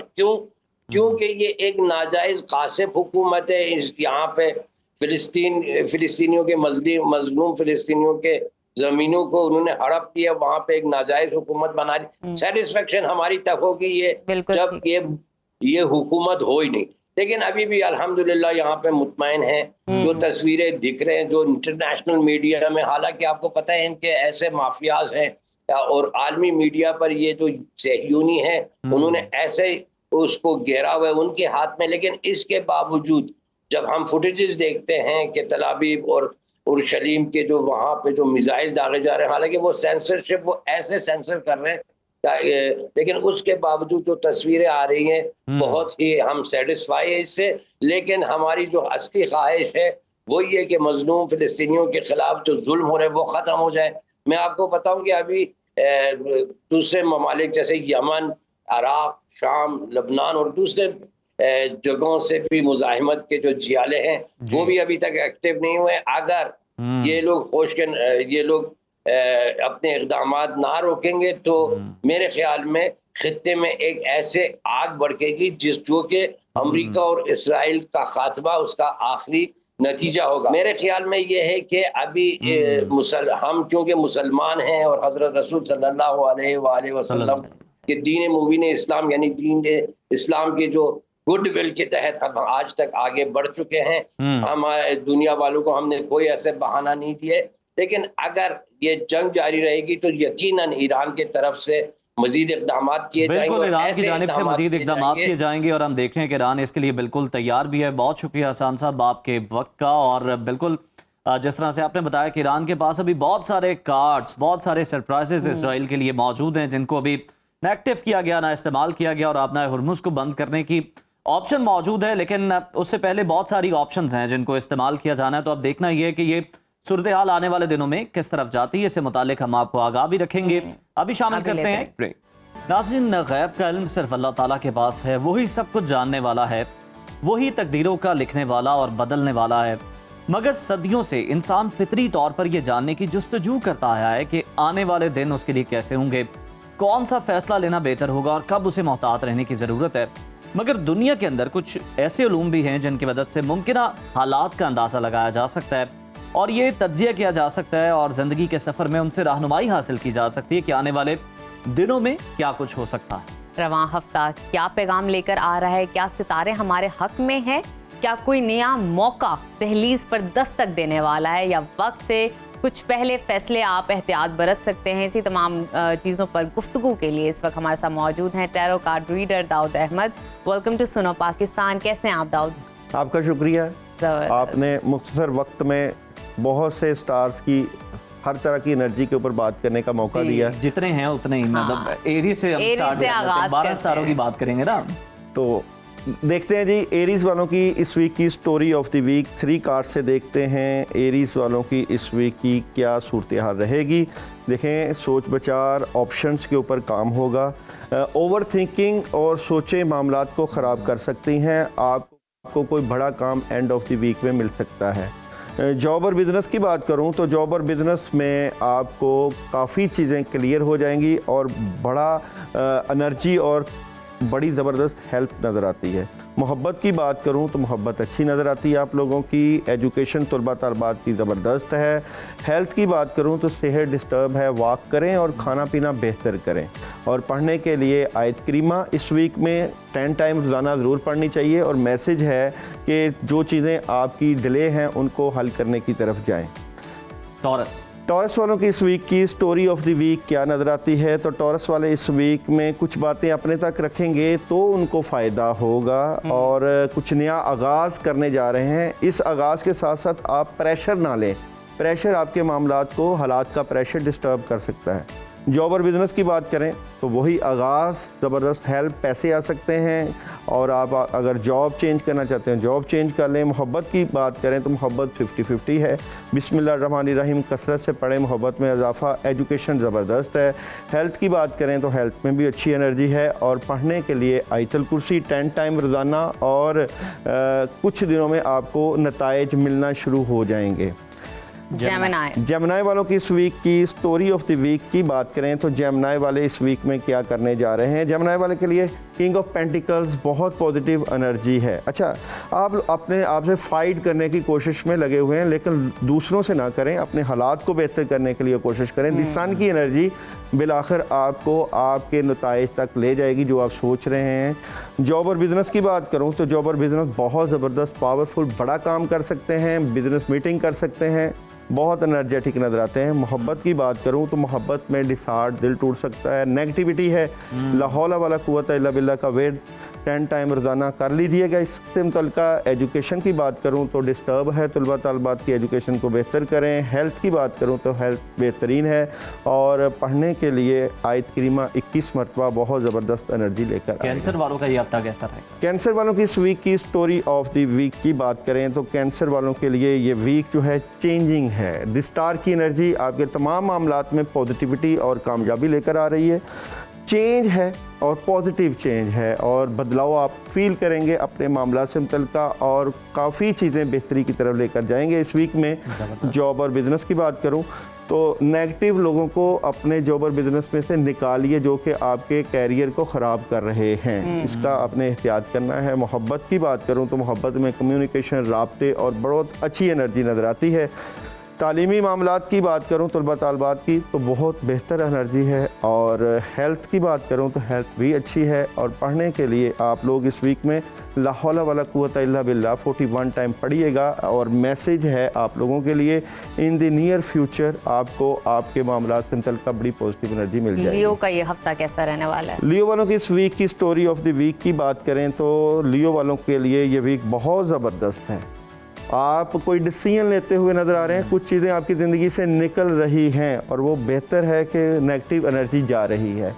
क्योंकि ये एक नाजायज कासिब हुकूमत है। यहाँ पे फिलिस्तीनियों के मजलूम फिलिस्तीनियों के जमीनों को उन्होंने हड़प किया, वहां पे एक नाजायज हुकूमत बना ली। सेटिस्फेक्शन हमारी तक होगी ये जब ये हुकूमत हो ही नहीं। लेकिन अभी भी अल्हम्दुलिल्लाह यहाँ पे मुतमईन हैं। जो तस्वीरें दिख रहे हैं जो इंटरनेशनल मीडिया में, हालांकि आपको पता है इनके ऐसे माफियाज हैं, और आलमी मीडिया पर ये जो सहयूनी है उन्होंने ऐसे उसको घेरा हुआ है उनके हाथ में। लेकिन इसके बावजूद जब हम फुटेजेस देखते हैं कि तलाबीब और उर्शलीम के जो वहाँ पे जो मिसाइल दागे जा रहे हैं, हालांकि वो सेंसरशिप वो ऐसे सेंसर कर रहे हैं, लेकिन उसके बावजूद जो तस्वीरें आ रही हैं बहुत ही हम सेटिस्फाई है इससे। लेकिन हमारी जो असली ख्वाहिश है वो ये कि मजलूम फिलिस्तीनियों के खिलाफ जो जुल्म हो रहे हैं वो ख़त्म हो जाए। मैं आपको बताऊं कि अभी दूसरे ममालिक जैसे यमन, इराक, शाम, लबनान और दूसरे जगहों से भी मुजाहिमत के जो जियाले हैं वो भी अभी तक एक्टिव नहीं हुए। अगर ये लोग अपने इक़दामात ना रोकेंगे तो मेरे ख्याल में खित्ते में एक ऐसे आग भड़केगी जो कि अमेरिका और इसराइल का खात्मा उसका आखिरी नतीजा होगा। मेरे ख्याल में ये है कि अभी हम क्योंकि मुसलमान हैं और हजरत रसूल सल्लल्लाहु अलैहि वसल्लम के दीन मुबीन इस्लाम यानी दीन इस्लाम के जो गुडविल के तहत हम आज तक आगे बढ़ चुके हैं। हमारे दुनिया वालों को हमने कोई ऐसे बहाना नहीं दिए। लेकिन अगर ये जंग जारी रहेगी तो यकीनन ईरान की तरफ से मजीद इक़दाम किए जाएंगे। बिल्कुल, ईरान की जानिब से मजीद इक़दाम किए जाएंगे और हम देख रहे हैं कि ईरान इसके लिए बिल्कुल तैयार भी है। बहुत शुक्रिया हसन साहब आपके वक्त का। और बिल्कुल जिस तरह से आपने बताया कि ईरान के पास अभी बहुत सारे कार्ड्स, बहुत सारे सरप्राइजेस इसराइल के लिए मौजूद हैं जिनको अभी ना एक्टिव किया गया, ना इस्तेमाल किया गया, और अपना हुर्मुज को बंद करने की ऑप्शन मौजूद है। लेकिन उससे पहले बहुत सारी ऑप्शंस हैं जिनको इस्तेमाल किया जाना है। तो अब देखना ये है कि ये सूरत हाल आने वाले दिनों में किस तरफ जाती है, इससे मुतालिक हम आपको आगाह भी रखेंगे। अभी शामिल करते हैं ब्रेक। नाज़रीन, गैब का इल्म सिर्फ अल्लाह ताला के पास है। वही सब कुछ जानने वाला है, वही तकदीरों का लिखने वाला और बदलने वाला है। मगर सदियों से इंसान फितरी तौर पर यह जानने की जुस्तजू करता आया है कि आने वाले दिन उसके लिए कैसे होंगे, कौन सा फैसला लेना बेहतर होगा और कब उसे मोहतात रहने की ज़रूरत है। मगर दुनिया के अंदर कुछ ऐसे उलूम भी हैं जिनकी मदद से मुमकिना हालात का अंदाज़ा लगाया जा सकता है और ये तज्जिया किया जा सकता है और ज़िंदगी के सफ़र में उनसे रहनुमाई हासिल की जा सकती है कि आने वाले दिनों में क्या कुछ हो सकता है। रवां हफ्ता क्या पैगाम लेकर आ रहा है, क्या सितारे हमारे हक में हैं, क्या कोई नया मौका दहलीज पर दस्तक देने वाला है, या वक्त से कुछ पहले फैसले आप एहतियात बरत सकते हैं। इसी तमाम चीज़ों पर गुफ्तगू के लिए इस वक्त हमारे साथ मौजूद हैं tarot card reader Dawood Ahmed. Welcome to Suno Pakistan. कैसे हैं आप दाऊद? आपका शुक्रिया। जबरदस्त। आपने मुख्तसर वक्त में बहुत से स्टार्स की हर तरह की एनर्जी के ऊपर बात करने का मौका जी। दिया। जितने हैं उतने ही, मतलब एरी से हम एरी स्टार्ट से आगाज 12 करते स्टारों की हैं। बात करेंगे ना। तो देखते हैं जी एरीज वालों की इस वीक की story of the week 3 card से देखते हैं एरीज वालों की इस वीक की क्या सूरत हाल रहेगी। देखें, सोच विचार ऑप्शंस के ऊपर काम होगा। ओवर थिंकिंग और सोचे मामलात को ख़राब कर सकती हैं। आपको कोई बड़ा काम एंड ऑफ द वीक में मिल सकता है। जॉब और बिज़नेस की बात करूं तो जॉब और बिज़नेस में आपको काफ़ी चीज़ें क्लियर हो जाएंगी और बड़ा एनर्जी और बड़ी ज़बरदस्त हेल्प नज़र आती है। मोहब्बत की बात करूं तो मोहब्बत अच्छी नज़र आती है आप लोगों की। एजुकेशन तलबा तलबात की ज़बरदस्त है। हेल्थ की बात करूं तो सेहत डिस्टर्ब है, वॉक करें और खाना पीना बेहतर करें। और पढ़ने के लिए आयत करीमा इस वीक में 10 टाइम रोज़ाना ज़रूर पढ़नी चाहिए और मैसेज है कि जो चीज़ें आपकी डिले हैं उनको हल करने की तरफ जाएँ। टॉरस वालों की इस वीक की स्टोरी ऑफ द वीक क्या नज़र आती है? तो टॉरस वाले इस वीक में कुछ बातें अपने तक रखेंगे तो उनको फ़ायदा होगा और कुछ नया आगाज़ करने जा रहे हैं। इस आगाज़ के साथ साथ आप प्रेशर ना लें। प्रेशर आपके मामलात को, हालात का प्रेशर डिस्टर्ब कर सकता है। जॉब और बिज़नेस की बात करें तो वही आगाज़, ज़बरदस्त हेल्प, पैसे आ सकते हैं और आप अगर जॉब चेंज करना चाहते हैं जॉब चेंज कर लें। मोहब्बत की बात करें तो मोहब्बत 50-50 है। बिस्मिल्लाहिर्रहमानिर्रहीम कसरत से पढ़ें, मोहब्बत में इजाफा। एजुकेशन ज़बरदस्त है। हेल्थ की बात करें तो हेल्थ में भी अच्छी एनर्जी है और पढ़ने के लिए आयतुल कुर्सी 10 टाइम रोज़ाना और कुछ दिनों में आपको नताइज मिलना शुरू हो जाएंगे। जेमिनी वालों की इस वीक की स्टोरी ऑफ द वीक की बात करें तो जेमिनी वाले इस वीक में क्या करने जा रहे हैं? जेमिनी वाले के लिए किंग ऑफ पेंटिकल्स बहुत पॉजिटिव एनर्जी है। अच्छा, आप अपने आप से फाइट करने की कोशिश में लगे हुए हैं लेकिन दूसरों से ना करें, अपने हालात को बेहतर करने के लिए कोशिश करें। द सन की एनर्जी बिलाखिर आपको आपके नताइज तक ले जाएगी जो आप सोच रहे हैं। जॉब और बिज़नेस की बात करूं तो जॉब और बिज़नेस बहुत ज़बरदस्त, पावरफुल, बड़ा काम कर सकते हैं। बिज़नेस मीटिंग कर सकते हैं, बहुत एनर्जेटिक नज़र आते हैं। मोहब्बत की बात करूं तो मोहब्बत में डिसहार्ट, दिल टूट सकता है। नेगेटिविटी है, ला हौला वला कुव्वता इल्ला बिल्लाह का वेट 10 टाइम रोज़ाना कर लीजिएगा। इससे मुतल्लिका एजुकेशन की बात करूं तो डिस्टर्ब है, तलबा तलबात की एजुकेशन को बेहतर करें। हेल्थ की बात करूं तो हेल्थ बेहतरीन है और पढ़ने के लिए आयत करीमा 21 मरतबा बहुत ज़बरदस्त एनर्जी लेकर। कैंसर वालों का ये हफ्ता कैसा रहेगा? कैंसर वालों की इस वीक की स्टोरी ऑफ द वीक की बात करें तो कैंसर वालों के लिए ये वीक जो है चेंजिंग है। द स्टार की एनर्जी आपके तमाम मामलात में पॉजिटिविटी और कामयाबी लेकर आ रही है। चेंज है और पॉजिटिव चेंज है और बदलाव आप फील करेंगे अपने मामला से मुतल्लिका और काफ़ी चीज़ें बेहतरी की तरफ लेकर जाएंगे इस वीक में। जॉब और बिज़नेस की बात करूं तो नेगेटिव लोगों को अपने जॉब और बिज़नेस में से निकालिए जो कि आपके कैरियर को ख़राब कर रहे हैं, इसका आपने एहतियात करना है। मोहब्बत की बात करूं तो मोहब्बत में कम्युनिकेशन, राब्ते और बहुत अच्छी एनर्जी नज़र आती है। तालीमी मामलात की बात करूं तलबा तालबात की तो बहुत बेहतर एनर्जी है और हेल्थ की बात करूं तो हेल्थ भी अच्छी है और पढ़ने के लिए आप लोग इस वीक में ला हौला वला कुव्वता इल्ला बिल्लाह 41 टाइम पढ़िएगा और मैसेज है आप लोगों के लिए इन द नियर फ्यूचर आपको आपके मामलात से मुतल्लिका बड़ी पॉजिटिव एनर्जी मिल जाएगी। लियो का ये हफ्ता कैसा रहने वाला है? लियो वालों की इस वीक की स्टोरी ऑफ द वीक की बात करें तो लियो वालों के लिए ये वीक बहुत ज़बरदस्त है। आप कोई डिसीजन लेते हुए नज़र आ रहे हैं, कुछ चीज़ें आपकी ज़िंदगी से निकल रही हैं और वो बेहतर है कि नेगेटिव एनर्जी जा रही है।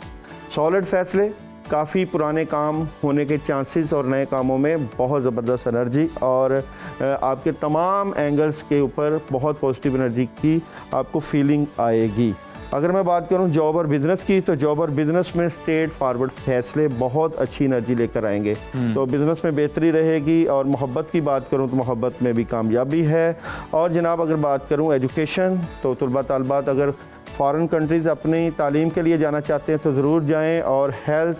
सॉलिड फैसले, काफ़ी पुराने काम होने के चांसेस और नए कामों में बहुत ज़बरदस्त एनर्जी और आपके तमाम एंगल्स के ऊपर बहुत पॉजिटिव एनर्जी की आपको फीलिंग आएगी। अगर मैं बात करूं जॉब और बिज़नेस की तो जॉब और बिज़नेस में स्ट्रेट फॉरवर्ड फैसले बहुत अच्छी एनर्जी लेकर आएंगे तो बिज़नेस में बेहतरी रहेगी। और मोहब्बत की बात करूं तो मोहब्बत में भी कामयाबी है। और जनाब अगर बात करूं एजुकेशन तो तलबा तालबात अगर फ़ॉरेन कंट्रीज़ अपनी तालीम के लिए जाना चाहते हैं तो ज़रूर जाएँ। और हेल्थ,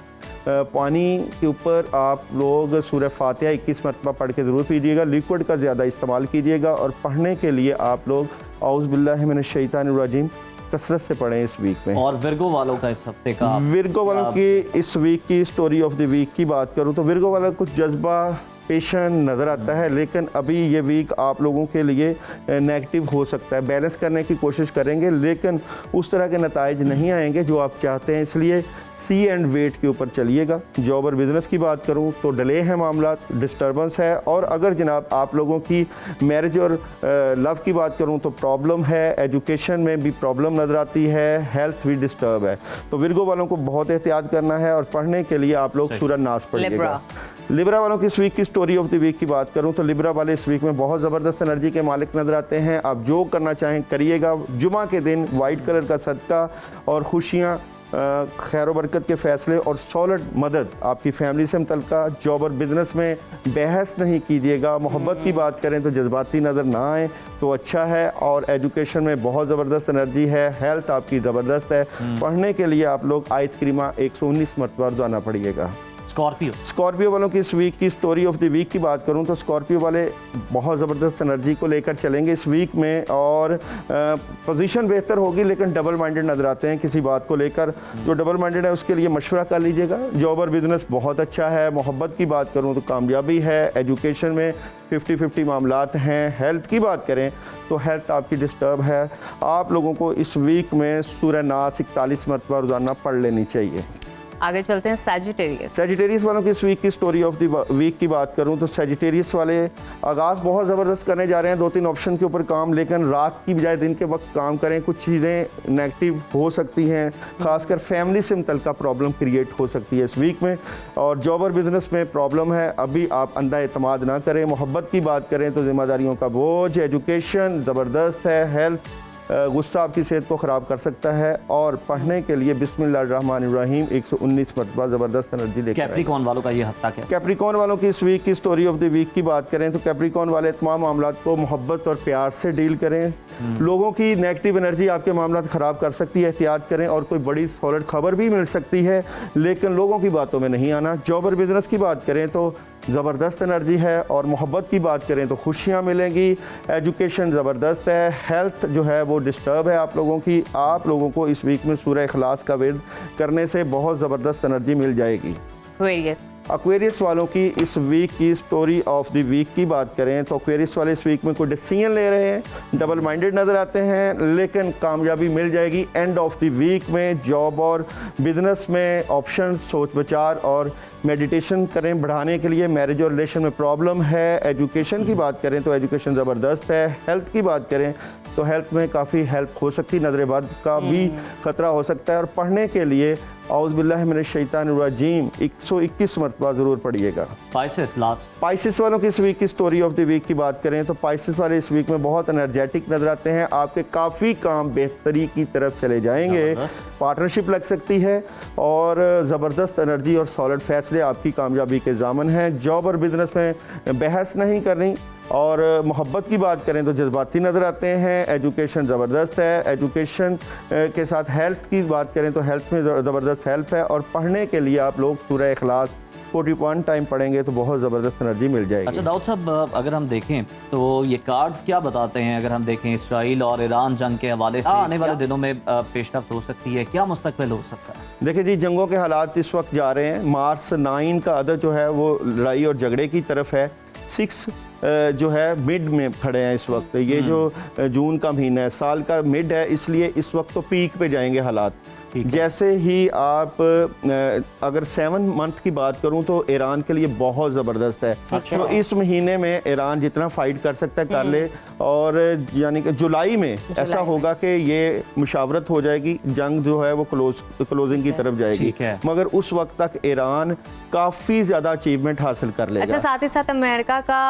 पानी के ऊपर आप लोग सूरह फातिहा 21 मरतबा पढ़ के ज़रूर पीजिएगा। लिक्विड का ज़्यादा इस्तेमाल कीजिएगा और पढ़ने के लिए आप लोग औज़ु बिल्लाहि मिनश शैतानिर-रजीम कसरत से पढ़ें इस वीक में। और विर्गो वालों का इस हफ्ते का, विर्गो वालों की इस वीक की स्टोरी ऑफ द वीक की बात करूं तो विर्गो वाला कुछ जज्बा एंटिसिपेशन नज़र आता है, लेकिन अभी ये वीक आप लोगों के लिए नेगेटिव हो सकता है। बैलेंस करने की कोशिश करेंगे लेकिन उस तरह के नताइज नहीं आएंगे जो आप चाहते हैं, इसलिए सी एंड वेट के ऊपर चलिएगा। जॉब और बिज़नेस की बात करूं तो डिले है मामला, डिस्टर्बेंस है, और अगर जनाब आप लोगों की मैरिज और लव की बात करूं तो प्रॉब्लम है, एजुकेशन में भी प्रॉब्लम नज़र आती है, हेल्थ भी डिस्टर्ब है। तो विर्गो वालों को बहुत एहतियात करना है और पढ़ने के लिए आप लोग सूरह नास पढ़िएगा। लिब्रा वालों की इस वीक की स्टोरी ऑफ द वीक की बात करूं तो लिब्रा वाले इस वीक में बहुत ज़बरदस्त एनर्जी के मालिक नज़र आते हैं। आप जो करना चाहें करिएगा। जुमा के दिन वाइट कलर का सदका और खुशियाँ, खैर बरकत के फ़ैसले और सॉलिड मदद आपकी फैमिली से मुतल्लिका। जॉब और बिज़नेस में बहस नहीं कीजिएगा। मोहब्बत की बात करें तो जज्बाती नज़र ना आए तो अच्छा है। और एजुकेशन में बहुत ज़बरदस्त एनर्जी है। हेल्थ आपकी ज़बरदस्त है। पढ़ने के लिए आप लोग आयत करीमा 119 मरतबा रोज़ाना पढ़िएगा। स्कॉर्पियो वालों की इस वीक की स्टोरी ऑफ द वीक की बात करूं तो स्कॉर्पियो वाले बहुत ज़बरदस्त एनर्जी को लेकर चलेंगे इस वीक में, और पोजीशन बेहतर होगी लेकिन डबल माइंडेड नज़र आते हैं किसी बात को लेकर। जो डबल माइंडेड है उसके लिए मशवरा कर लीजिएगा। जॉब और बिज़नेस बहुत अच्छा है। मोहब्बत की बात करूं तो कामयाबी है। एजुकेशन में 50-50 मामलात हैं। हेल्थ की बात करें तो हेल्थ आपकी डिस्टर्ब है। आप लोगों को इस वीक में सूरह नास 41 मरतबा रोज़ाना पढ़ लेनी चाहिए। आगे चलते हैं सैजिटेरियस वालों की इस वीक की स्टोरी ऑफ द वीक की बात करूं तो सैजिटेरियस वाले आगाज़ बहुत ज़बरदस्त करने जा रहे हैं 2-3 ऑप्शन के ऊपर काम, लेकिन रात की बजाय दिन के वक्त काम करें। कुछ चीज़ें नेगेटिव हो सकती हैं, खासकर फैमिली से मुतल्लिका प्रॉब्लम क्रिएट हो सकती है इस वीक में। और जॉब और बिज़नेस में प्रॉब्लम है, अभी आप अंधा एतमाद ना करें। मोहब्बत की बात करें तो जिम्मेदारियों का बोझ। एजुकेशन ज़बरदस्त है। हेल्थ गुस्सा आपकी सेहत को ख़राब कर सकता है। और पढ़ने के लिए बिस्मिल्लाहिर्रहमानिर्रहीम 119 मरतबा ज़बरदस्त एनर्जी लेकर। कैप्रिकॉर्न वालों का ये हफ्ता कैसा? कैप्रिकॉर्न वालों की इस वीक की स्टोरी ऑफ द वीक की बात करें तो कैप्रिकॉर्न वाले तमाम मामलात को मोहब्बत और प्यार से डील करें। लोगों की नेगेटिव एनर्जी आपके मामलात ख़राब कर सकती है, एहतियात करें। और कोई बड़ी सॉलिड खबर भी मिल सकती है लेकिन लोगों की बातों में नहीं आना। जॉब और बिज़नेस की बात करें तो ज़बरदस्त एनर्जी है। और मोहब्बत की बात करें तो खुशियाँ मिलेंगी। एजुकेशन ज़बरदस्त है। हेल्थ जो है वो डिस्टर्ब है आप लोगों की। आप लोगों को इस वीक में सूरह इखलास का विर्द करने से बहुत ज़बरदस्त एनर्जी मिल जाएगी। एक्वेरियस वालों की इस वीक की स्टोरी ऑफ द वीक की बात करें तो एक्वेरियस वाले इस वीक में कोई डिसीजन ले रहे हैं, डबल माइंडेड नज़र आते हैं, लेकिन कामयाबी मिल जाएगी एंड ऑफ द वीक में। जॉब और बिज़नेस में ऑप्शन, सोच विचार और मेडिटेशन करें बढ़ाने के लिए। मैरिज और रिलेशन में प्रॉब्लम है। एजुकेशन की बात करें तो एजुकेशन ज़बरदस्त है। हेल्थ की बात करें तो हेल्थ में काफ़ी हेल्प हो सकती है, नज़र-ए-बद का भी ख़तरा हो सकता है। और पढ़ने के लिए औज़ु बिल्लाहि मिनश शैतानिर रजीम 121 मरतबा ज़रूर पढ़िएगा। पाइसेस वालों की इस वीक की स्टोरी ऑफ द वीक की बात करें तो पाइसेस वाले इस वीक में बहुत एनर्जेटिक नज़र आते हैं। आपके काफ़ी काम बेहतरी की तरफ चले जाएंगे। पार्टनरशिप लग सकती है और ज़बरदस्त एनर्जी और सॉलिड फैसले आपकी कामयाबी के ज़ामन हैं। जॉब और बिज़नेस में बहस नहीं करनी। और मोहब्बत की बात करें तो जज्बाती नज़र आते हैं। एजुकेशन ज़बरदस्त है। एजुकेशन के साथ हेल्थ की बात करें तो हेल्थ में ज़बरदस्त हेल्प है। और पढ़ने के लिए आप लोग सूरह इखलास 41 टाइम पढ़ेंगे तो बहुत ज़बरदस्त एनर्जी मिल जाएगी। अच्छा दाऊद साहब, अगर हम देखें तो ये कार्ड्स क्या बताते हैं? अगर हम देखें इसराइल और ईरान जंग के हवाले से आने वाले दिनों में पेशरफ्त हो सकती है, क्या मुस्तकबिल हो सकता है? देखिए जी, जंगों के हालात इस वक्त जा रहे हैं। मार्च 9 का अदद जो है वो लड़ाई और झगड़े की तरफ है। 6 जो है मिड में खड़े हैं इस वक्त। ये जो जून का महीना है, साल का मिड है, इसलिए इस वक्त तो पीक पे जाएंगे हालात। जैसे ही आप अगर 7 मंथ की बात करूं तो ईरान के लिए बहुत ज़बरदस्त है। तो इस महीने में ईरान जितना फाइट कर सकता है कर ले। और यानी कि जुलाई में ऐसा होगा कि ये मुशावरत हो जाएगी, जंग जो है वो क्लोजिंग की तरफ जाएगी। मगर उस वक्त तक ईरान काफ़ी ज़्यादा अचीवमेंट हासिल कर लेगा। अच्छा, साथ ही साथ अमेरिका का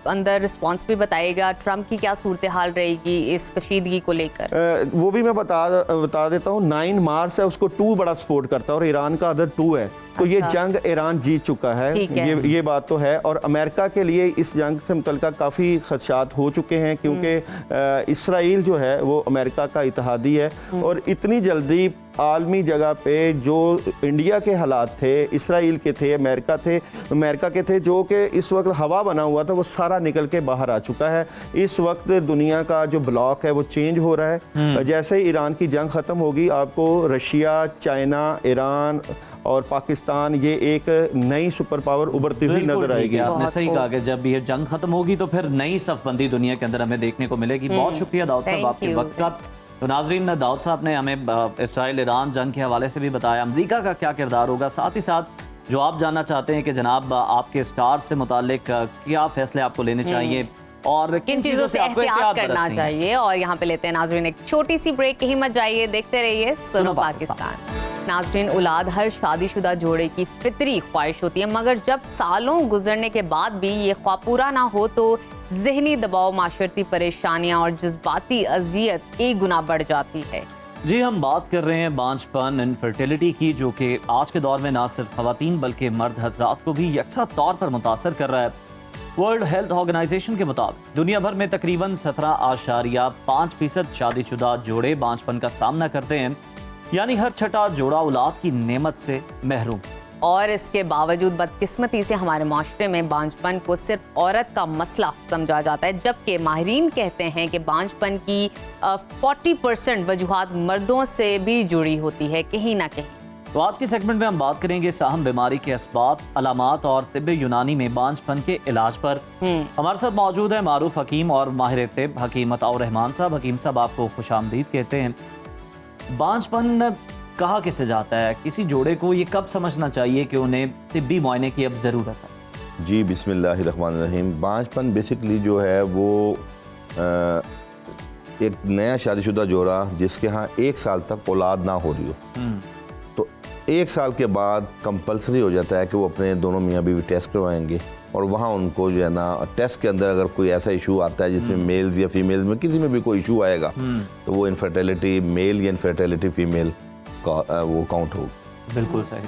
अंदर रिस्पॉन्स भी बताइएगा। ट्रम्प की क्या सूरत हाल रहेगी इस कशीदगी को लेकर? वो भी मैं बता देता हूँ। 9 मार्च है, उसको 2 बड़ा सपोर्ट करता है और ईरान का अदद 2 है। तो ये जंग ईरान जीत चुका है, ये बात तो है। और अमेरिका के लिए इस जंग से मुतल्लिका काफ़ी खदशात हो चुके हैं क्योंकि इसराइल जो है वो अमेरिका का इत्तेहादी है। और इतनी जल्दी आलमी जगह पे जो इंडिया के हालात थे, इसराइल के थे, अमेरिका के थे, जो कि इस वक्त हवा बना हुआ था, वो सारा निकल के बाहर आ चुका है। इस वक्त दुनिया का जो ब्लॉक है वो चेंज हो रहा है। जैसे ही ईरान की जंग ख़त्म होगी, आपको रशिया, चाइना, ईरान और पाकिस्तान पाकिस्तान ये एक नई सुपर पावर उभरती हुई बिल्कुल नजर ठीक आएगी। है, आपने बहुत सही खूब। कहा कि जब ये जंग खत्म होगी तो फिर नई सफबंदी दुनिया के अंदर हमें देखने को मिलेगी। बहुत शुक्रिया दाऊद साहब Thank आपके you. वक्त का। तो नाजरीन, दाऊद साहब ने हमें इसराइल ईरान जंग के हवाले से भी बताया, अमेरिका का क्या किरदार होगा, साथ ही साथ जो आप जानना चाहते हैं कि जनाब आपके स्टार से मुतालिक क्या फैसले आपको लेने चाहिए और किन चीजों से आपको एहतियात करना बरतनी है। चाहिए। और यहाँ पे लेते हैं नाजरीन एक छोटी सी ब्रेक, कहीं मत जाइए, देखते रहिए सुनो पाकिस्तान। नाजरीन, औलाद हर शादीशुदा जोड़े की फितरी ख्वाहिश होती है, मगर जब सालों गुजरने के बाद भी ये ख्वाब पूरा ना हो तो जहनी दबाव, माशरती परेशानियां और जज्बाती अजियत एक गुना बढ़ जाती है। जी, हम बात कर रहे हैं बांझपन, इनफर्टिलिटी की, जो कि आज के दौर में ना सिर्फ खवातीन बल्कि मर्द हजरात को भी यकसा तौर पर मुतासर कर रहा है। वर्ल्ड हेल्थ ऑर्गेनाइजेशन के मुताबिक दुनिया भर में तकरीबन 17.5% शादीशुदा जोड़े बांझपन का सामना करते हैं, यानी हर छठा जोड़ा औलाद की नेमत से महरूम। और इसके बावजूद बदकिस्मती से हमारे माशरे में बांझपन को सिर्फ औरत का मसला समझा जाता है, जबकि माहिरीन कहते हैं कि बांझपन की 40% वजूहात मर्दों से भी जुड़ी होती है कहीं ना कहीं। तो आज के सेगमेंट में हम बात करेंगे साहम बीमारी के असबाब, अलामात और तिब्बे यूनानी में बांझपन के इलाज पर। हमारे साथ मौजूद है मारूफ हकीम और माहिर तिब हकीम अताउर रहमान साहब। हकीम साहब, आपको खुशामदीद कहते हैं। बांझपन कहा किसे जाता है, किसी जोड़े को ये कब समझना चाहिए कि उन्हें तिब्बी मुआयने की अब ज़रूरत है? जी, बिस्मिल्लाहिर्रहमानिर्रहीम। बांझपन बेसिकली जो है वो एक नया शादीशुदा जोड़ा जिसके यहाँ 1 साल तक औलाद ना हो रही हो, तो 1 साल के बाद कंपलसरी हो जाता है कि वो अपने दोनों मियाँ बीवी टेस्ट करवाएंगे और वहाँ उनको जो है ना टेस्ट के अंदर अगर कोई ऐसा इशू आता है जिसमें मेल्स या फीमेल्स में किसी में भी कोई इशू आएगा तो वो इनफर्टिलिटी मेल या इनफर्टिलिटी फीमेल का वो काउंट होगा। बिल्कुल सही।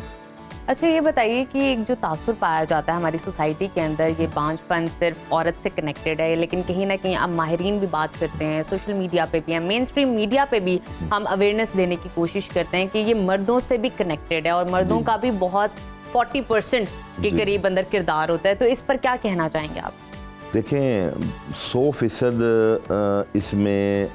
अच्छा, ये बताइए कि एक जो तासुर पाया जाता है हमारी सोसाइटी के अंदर, ये बांझपन सिर्फ औरत से कनेक्टेड है, लेकिन कहीं ना कहीं अब माहिरीन भी बात करते हैं, सोशल मीडिया पे भी, मेन स्ट्रीम मीडिया पे भी हम अवेयरनेस देने की कोशिश करते हैं कि ये मर्दों से भी कनेक्टेड है और मर्दों का भी बहुत 40% के करीब अंदर किरदार होता है। तो इस पर क्या कहना चाहेंगे आप? देखें, 100% इसमें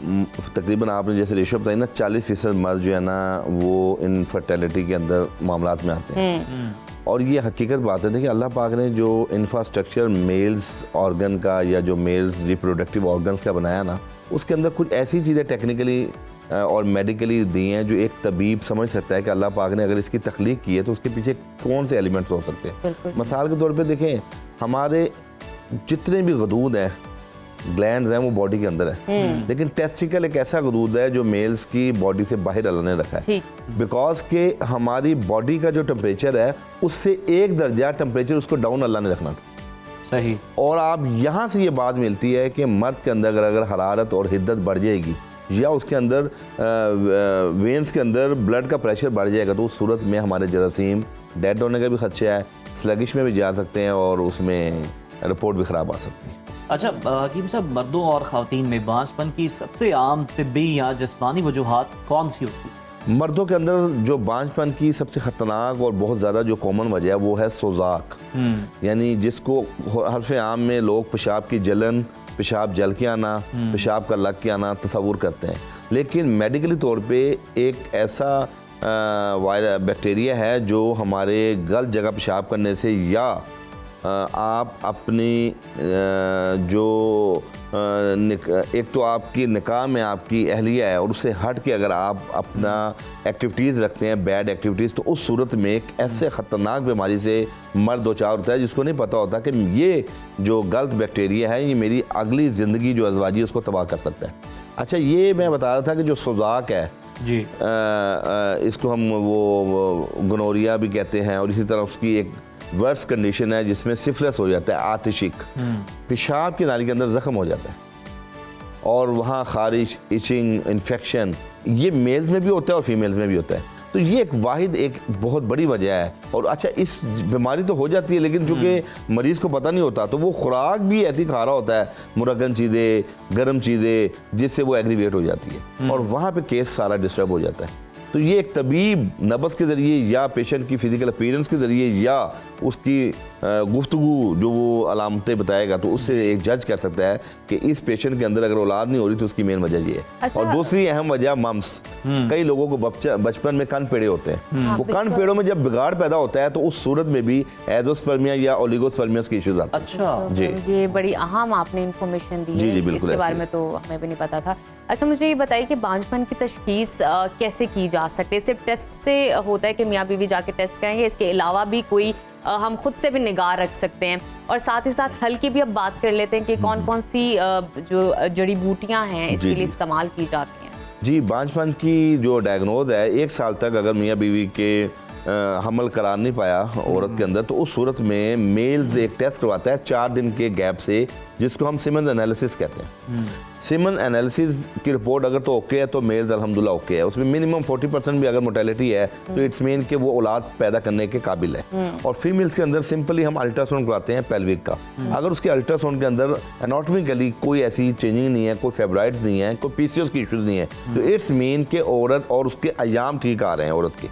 तकरीबन आपने जैसे रेशो बताई ना, 40% मर्द जो है ना वो इनफर्टिलिटी के अंदर मामलात में आते हैं। और ये हकीकत बात है। देखिए, अल्लाह पाक ने जो इंफ्रास्ट्रक्चर मेल्स ऑर्गन का या जो मेल्स रिप्रोडक्टिव ऑर्गन्स का बनाया ना, उसके अंदर कुछ ऐसी चीज़ें टेक्निकली और मेडिकली दी हैं जो एक तबीब समझ सकता है कि अल्लाह पाक ने अगर इसकी तख्लीक की है तो उसके पीछे कौन से एलिमेंट्स हो सकते हैं। मिसाल के तौर पे देखें, हमारे जितने भी गदूद हैं, ग्लैंड्स हैं, वो बॉडी के अंदर है, लेकिन टेस्टिकल एक ऐसा गदूद है जो मेल्स की बॉडी से बाहर अल्लाह ने रखा है, बिकॉज के हमारी बॉडी का जो टेम्परेचर है उससे 1 दर्जा टेम्परेचर उसको डाउन अल्लाह ने रखना था। सही। और आप यहाँ से ये बात मिलती है कि मर्द के अंदर अगर हरारत और हिद्दत बढ़ जाएगी या उसके अंदर वेन्स के अंदर ब्लड का प्रेशर बढ़ जाएगा तो उस सूरत में हमारे जरासीम डेड होने का भी खदशा है, स्लगिश में भी जा सकते हैं और उसमें रिपोर्ट भी ख़राब आ सकती है। अच्छा हकीम साहब, मर्दों और ख़वातीन में बांझपन की सबसे आम तिब्बी या जिस्मानी वजूहात कौन सी होती है? मर्दों के अंदर जो बांझपन की सबसे ख़तरनाक और बहुत ज़्यादा जो कॉमन वजह है वो है सोजाक, यानी जिसको हरफ आम में लोग पेशाब की जलन, पेशाब जल के आना, पेशाब का लग के आना तस्वुर करते हैं, लेकिन मेडिकली तौर पे एक ऐसा बैक्टीरिया है जो हमारे गलत जगह पेशाब करने से या आप अपनी जो एक तो आपकी निकाह में आपकी अहलिया है और उससे हट के अगर आप अपना एक्टिविटीज़ रखते हैं, बैड एक्टिविटीज़, तो उस सूरत में एक ऐसे ख़तरनाक बीमारी से मर्द दो चार होता है जिसको नहीं पता होता कि ये जो गलत बैक्टीरिया है ये मेरी अगली ज़िंदगी जो अज़वाजी उसको तबाह कर सकता है। अच्छा, ये मैं बता रहा था कि जो सोजाक है जी, इसको हम वो गोनोरिया भी कहते हैं और इसी तरह उसकी एक वर्स कंडीशन है जिसमें सिफिलिस हो जाता है, आतिशिक, पेशाब की नाली के अंदर ज़ख्म हो जाता है और वहाँ खारिश, इचिंग, इन्फेक्शन, ये मेल्स में भी होता है और फीमेल्स में भी होता है। तो ये एक वाहिद एक बहुत बड़ी वजह है। और अच्छा, इस बीमारी तो हो जाती है लेकिन चूँकि मरीज़ को पता नहीं होता तो वो खुराक भी ऐसी खा रहा होता है, मुरगन चीज़ें, गर्म चीज़ें, जिससे वो एग्रीवेट हो जाती है और वहाँ पे केस सारा डिस्टर्ब हो जाता है। तो ये एक तबीब नब्ज़ के ज़रिए या पेशेंट की फ़िज़िकल अपीयरेंस के ज़रिए या उसकी गुफ्तगू जो वो अलामतें बताएगा तो उससे एक जज कर सकता है कि इस पेशेंट के अंदर अगर औलाद नहीं हो रही तो उसकी मेन वजह ये है। अच्छा। और दूसरी अहम वजह मम्स। कई लोगों को बचपन में कन पेड़े होते हैं, वो कन पेड़ों में जब बिगाड़ पैदा होता है तो उस सूरत में भी एजोस्पर्मिया या ओलिगोस्पर्मिया के इश्यूज आते हैं। अच्छा जी। ये बड़ी अहम आपने इन्फॉर्मेशन दी जी, है, जी, बिल्कुल इसके बारे ऐसे। में तो हमें भी नहीं पता था। अच्छा मुझे ये बताइए कि बांझपन की तशखीस कैसे की जा सकती है? सिर्फ टेस्ट से होता है कि मियाँ बीवी जाके टेस्ट करेंगे, इसके अलावा भी कोई हम खुद से भी निगाह रख सकते हैं? और साथ ही साथ हल की भी अब बात कर लेते हैं कि कौन कौन सी जो जड़ी बूटियाँ हैं इसके जी, लिए जी। इस्तेमाल की जाती हैं? जी, बांझपन की जो डायग्नोज है 1 साल तक अगर मियाँ बीवी के हमल करार नहीं पाया औरत के अंदर, तो उस सूरत में मेल्स एक टेस्ट करवाता है 4 दिन के गैप से, जिसको हम सिमन एनालिसिस कहते हैं। सिमन एनालिसिस की रिपोर्ट अगर तो ओके है तो मेल्स अल्हम्दुलिल्लाह ओके है, उसमें मिनिमम 40% भी अगर मोर्टेलिटी है तो इट्स मीन कि वो औलाद पैदा करने के काबिल है। और फीमेल्स के अंदर सिंपली हम अल्ट्रासाउंड करवाते हैं पेल्विक का। अगर उसके अल्ट्रासाउंड के अंदर एनाटॉमिकली कोई ऐसी चेंजिंग नहीं है, कोई फेब्राइड्स नहीं है, कोई पीसीओएस की इश्यूज नहीं है, तो इट्स मीन कि औरत और उसके अयाम ठीक आ रहे हैं औरत के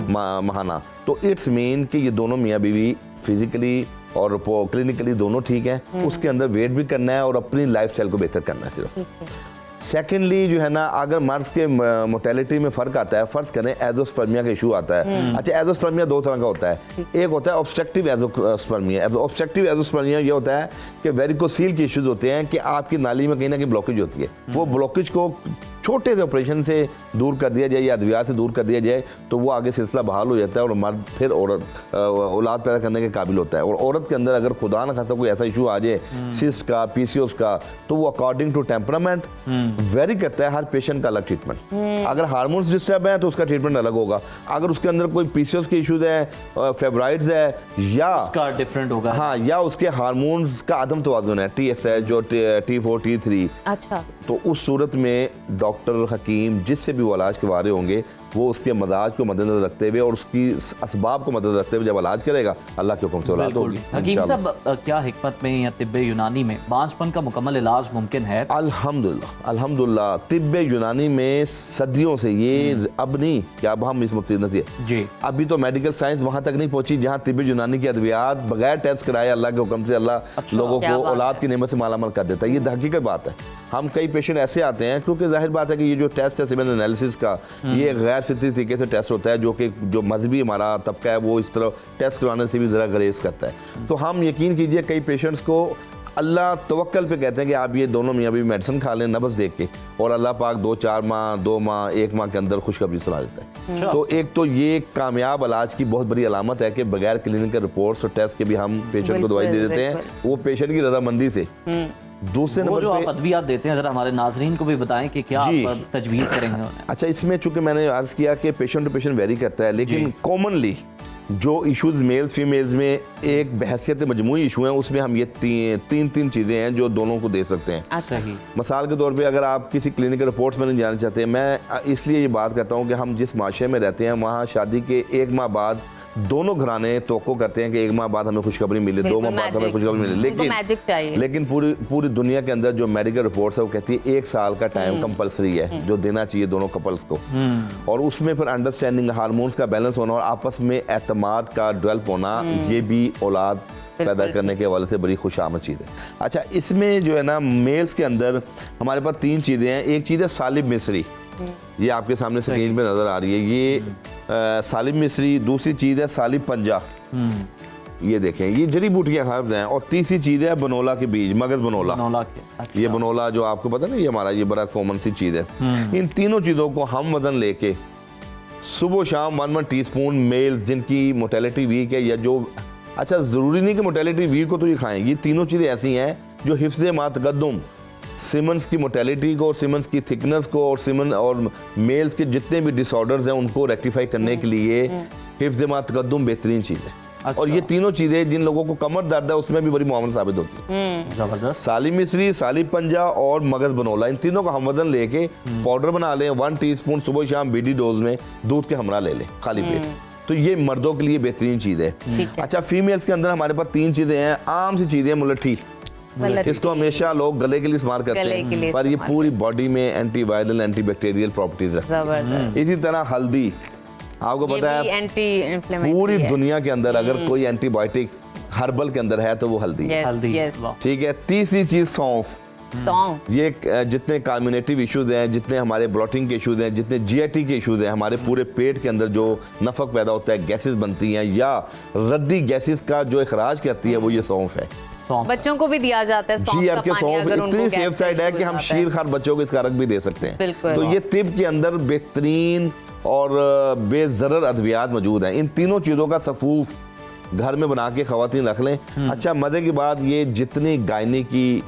माहाना, तो इट्स मीन कि ये दोनों मियाँ बीवी फिजिकली और क्लिनिकली दोनों ठीक हैं। उसके अंदर वेट भी करना है और अपनी लाइफस्टाइल को बेहतर करना है सिर्फ। ठीक है। सेकेंडली जो है ना, अगर मर्ज के मोर्टेलिटी में फ़र्क आता है, फ़र्ज करें एजोस्पर्मिया का इशू आता है। अच्छा, एजोस्पर्मिया 2 तरह का होता है। एक होता है ऑब्स्ट्रक्टिव एजोस्पर्मिया। ऑब्स्ट्रक्टिव एजोस्पर्मिया ये होता है कि वेरिकोसील के इश्यूज होते हैं कि आपकी नाली में कहीं ना कहीं ब्लॉकेज होती है। वो ब्लॉकेज को छोटे से ऑपरेशन से दूर कर दिया जाए या अद्वियात से दूर कर दिया जाए तो वो आगे सिलसिला बहाल हो जाता है और मर्द फिर औलाद पैदा करने के काबिल होता है। और औरत के अंदर अगर खुदा न खासा कोई ऐसा इशू आ जाए, सिस्ट का, पीसीओएस का, तो वो अकॉर्डिंग टू टेम्परामेंट वेरी करता है। हर पेशेंट का अलग ट्रीटमेंट। अगर हार्मोन्स डिस्टर्ब है तो उसका ट्रीटमेंट अलग होगा। अगर उसके अंदर कोई पीसीओएस के इश्यूज है, फेब्राइड्स है, या उसका डिफरेंट होगा। हाँ, या उसके हार्मोन्स का अदम तवाज़ुन है, TSH जो T4 T3, अच्छा, तो उस सूरत में डॉक्टर हकीम जिससे भी वो इलाज करवा रहे होंगे वो उसके मजाज को मद्देनजर रखते हुए और उसकी असबाब को मद्देनजर रखते हुए जब इलाज करेगा, अल्लाह के हुक्म से औलाद बिल्कुल। होगी। हकीम इंशाअल्लाह। साहब, क्या हिकमत में या तिब्बे यूनानी में बांझपन का मुकम्मल इलाज मुमकिन है? अल्हम्दुलिल्लाह, अल्हम्दुलिल्लाह। तिब्बे यूनानी में सदियों से ये अब नहीं कि अब हम इस मुफ्ती नती है जी। अभी तो मेडिकल साइंस वहां तक नहीं पहुंची जहां तिब्बे यूनानी की अद्वियात बगैर टेस्ट कराए अल्लाह के हुक्म से अल्लाह अच्छा। लोगों क्या को बात औलाद है। की नेमत से मालामाल कर देता है। ये हकीकत बात है। हम कई पेशेंट ऐसे आते हैं, क्योंकि जाहिर बात है कि ये जो टेस्ट है सिमेन एनालिसिस का, ये गैर फितरी तरीके से टेस्ट होता है, जो मजहबी हमारा तबका है वो इस तरह टेस्ट कराने से भी ज़रा गरेज करता है। तो हम यकीन कीजिए कई पेशेंट्स को अल्लाह तवक्कल पे कहते हैं कि आप ये दोनों मियाँ बीवी मेडिसिन खा लें नब्ज़ देख के, और अल्लाह पाक 2-4 माह, 2 माह, 1 माह के अंदर खुशखबरी सुना देता है। अच्छा। तो एक तो ये कामयाब इलाज की बहुत बड़ी अलामत है कि बगैर क्लिनिकल रिपोर्ट्स और टेस्ट के भी हम पेशेंट को दवाई दे बिल्कुल, देते हैं, वो पेशेंट की रजामंदी से। दूसरे वो जो आप नंबर पे, अद्वियात देते हैं, जरा हमारे नाजरीन को भी बताएं कि क्या जी। आप तजवीज़ करेंगे उन्हें? अच्छा, इसमें चूंकि मैंने अर्ज किया कि पेशेंट टू पेशेंट वेरी करता है, लेकिन जी। कॉमनली जो इश्यूज मेल्स फीमेल्स में एक बहसियत मजमूई इशू है, उसमें हम ये तीन चीज़ें हैं जो दोनों को दे सकते हैं। अच्छा, सही। मिसाल के तौर पे अगर आप किसी क्लिनिकल रिपोर्ट्स में नहीं जाना चाहते, मैं इसलिए ये बात करता हूँ कि हम जिस माशरे में रहते हैं वहाँ शादी के 1 माह बाद दोनों घराने तवक्को करते हैं कि 1 माह बाद हमें खुशखबरी मिले, 2 माह बाद हमें खुशखबरी मिले, मैजिक चाहिए। लेकिन पूरी दुनिया के अंदर जो मेडिकल रिपोर्ट्स है वो कहती है 1 साल का टाइम कंपलसरी है जो देना चाहिए दोनों कपल्स को। और उसमें फिर अंडरस्टैंडिंग, हार्मोन्स का बैलेंस होना और आपस में एतमाद का डेवलप होना, ये भी औलाद पैदा करने के हवाले से बड़ी खुश आमद चीज़ है। अच्छा, इसमें जो है ना मेल्स के अंदर हमारे पास 3 चीज़ें हैं। एक चीज़ है सालिब मिस्री, ये आपके सामने स्क्रीन पे नज़र आ रही है, ये सालिब मिस्री। दूसरी चीज़ है सालिब पंजा, ये देखें, ये जड़ी बूटियाँ हर्ब्स हैं। और तीसरी चीज़ है बनोला के बीज, मगज बनोला। बनोला के, अच्छा। ये बनोला जो आपको पता ना, ये हमारा ये बड़ा कॉमन सी चीज़ है। इन तीनों चीज़ों को हम वजन लेके सुबह शाम 1 टीस्पून मेल्स जिनकी मोर्टेलिटी वीक है या जो, अच्छा ज़रूरी नहीं कि मोर्टेलिटी वीक हो तो ये खाएं, ये तीनों चीज़ें ऐसी हैं जो हिफ्ज़ मातकद्दुम, सिमन्स की मोर्टेलिटी को और सिमन्स की थिकनेस को और सिमन और मेल्स के जितने भी डिसऑर्डर्स हैं उनको रेक्टिफाई करने के लिए हिफ्ज़ मातकद्दुम बेहतरीन चीज़ है। अच्छा। और ये तीनों चीज़ें जिन लोगों को कमर दर्द है उसमें भी बड़ी मुआवन साबित होती है। जबरदस्त। सालिब मिस्री, सालिब पंजा और मगज बनोला, इन तीनों का हम वजन लेके पाउडर बना लें, 1 टीस्पून सुबह शाम BD डोज में दूध के हमरा ले लें खाली पेट, तो ये मर्दों के लिए बेहतरीन चीज़ है। अच्छा, फीमेल्स के अंदर हमारे पास 3 चीज़ें हैं, आम सी चीज़ें। मुलट्ठी, इसको हमेशा लोग गले के लिए इस्तेमाल करते हैं, पर ये पूरी बॉडी में anti viral, anti bacterial properties रखती है। इसी तरह हल्दी, आपको पता है एंटी इन्फ्लेमेटरी पूरी दुनिया के अंदर अगर कोई एंटीबायोटिक हर्बल के अंदर है तो वो हल्दी है। Yes, हल्दी yes. वाह। ठीक है। तीसरी चीज सौंफ। सौंफ। ये जितने कार्मिनेटिव इश्यूज हैं, जितने हमारे ब्लॉटिंग के इश्यूज हैं, जितने जीआईटी के इश्यूज हैं, हमारे पूरे पेट के अंदर जो नफक पैदा होता है, गैसेस बनती हैं या रद्दी गैसेस का जो इखराज करती है वो ये सौंफ है। सौंफ बच्चों को भी दिया जाता है जी सौंफ का आपके पानी, सौंफ अगर उनको इतनी गैस सेफ साइड है का कि हम इशू होता है। शीर खार बच्चों को इसका रख भी दे सकते हैं। बिल्कुल। तो ये तिब के अंदर बेहतरीन और बेजरर अद्वियात मौजूद हैं। इन तीनों चीज़ों का सफूफ घर में बना के खवातीन रख लें। अच्छा, मज़े की बात, ये जितनी गायनी की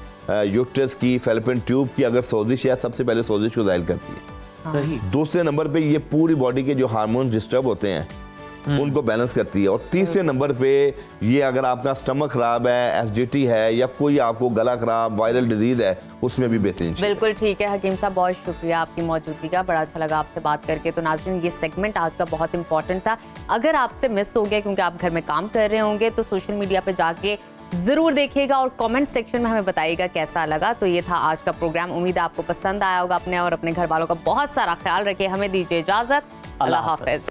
यूट्रस की फेलोपियन ट्यूब की अगर सोजिश है, सबसे पहले सोजिश को ज़ाहिर करती है। सही। दूसरे नंबर पे ये पूरी बॉडी के जो हार्मोन डिस्टर्ब होते हैं उनको बैलेंस करती है। और तीसरे नंबर पे ये अगर आपका स्टमक खराब है, एसिडिटी है या कोई आपको गला खराब वायरल डिजीज है, उसमें भी बेहतरीन चीज़ है। बिल्कुल ठीक है हकीम साहब, बहुत शुक्रिया आपकी मौजूदगी का, बड़ा अच्छा लगा आपसे बात करके। तो नाज़रीन, ये सेगमेंट आज का बहुत इंपॉर्टेंट था। अगर आपसे मिस हो गया क्योंकि आप घर में काम कर रहे होंगे तो सोशल मीडिया पे जाके जरूर देखिएगा और कमेंट सेक्शन में हमें बताइएगा कैसा लगा। तो ये था आज का प्रोग्राम, उम्मीद है आपको पसंद आया होगा। अपने और अपने घर वालों का बहुत सारा ख्याल रखिए। हमें दीजिए इजाजत। अल्लाह हाफिज।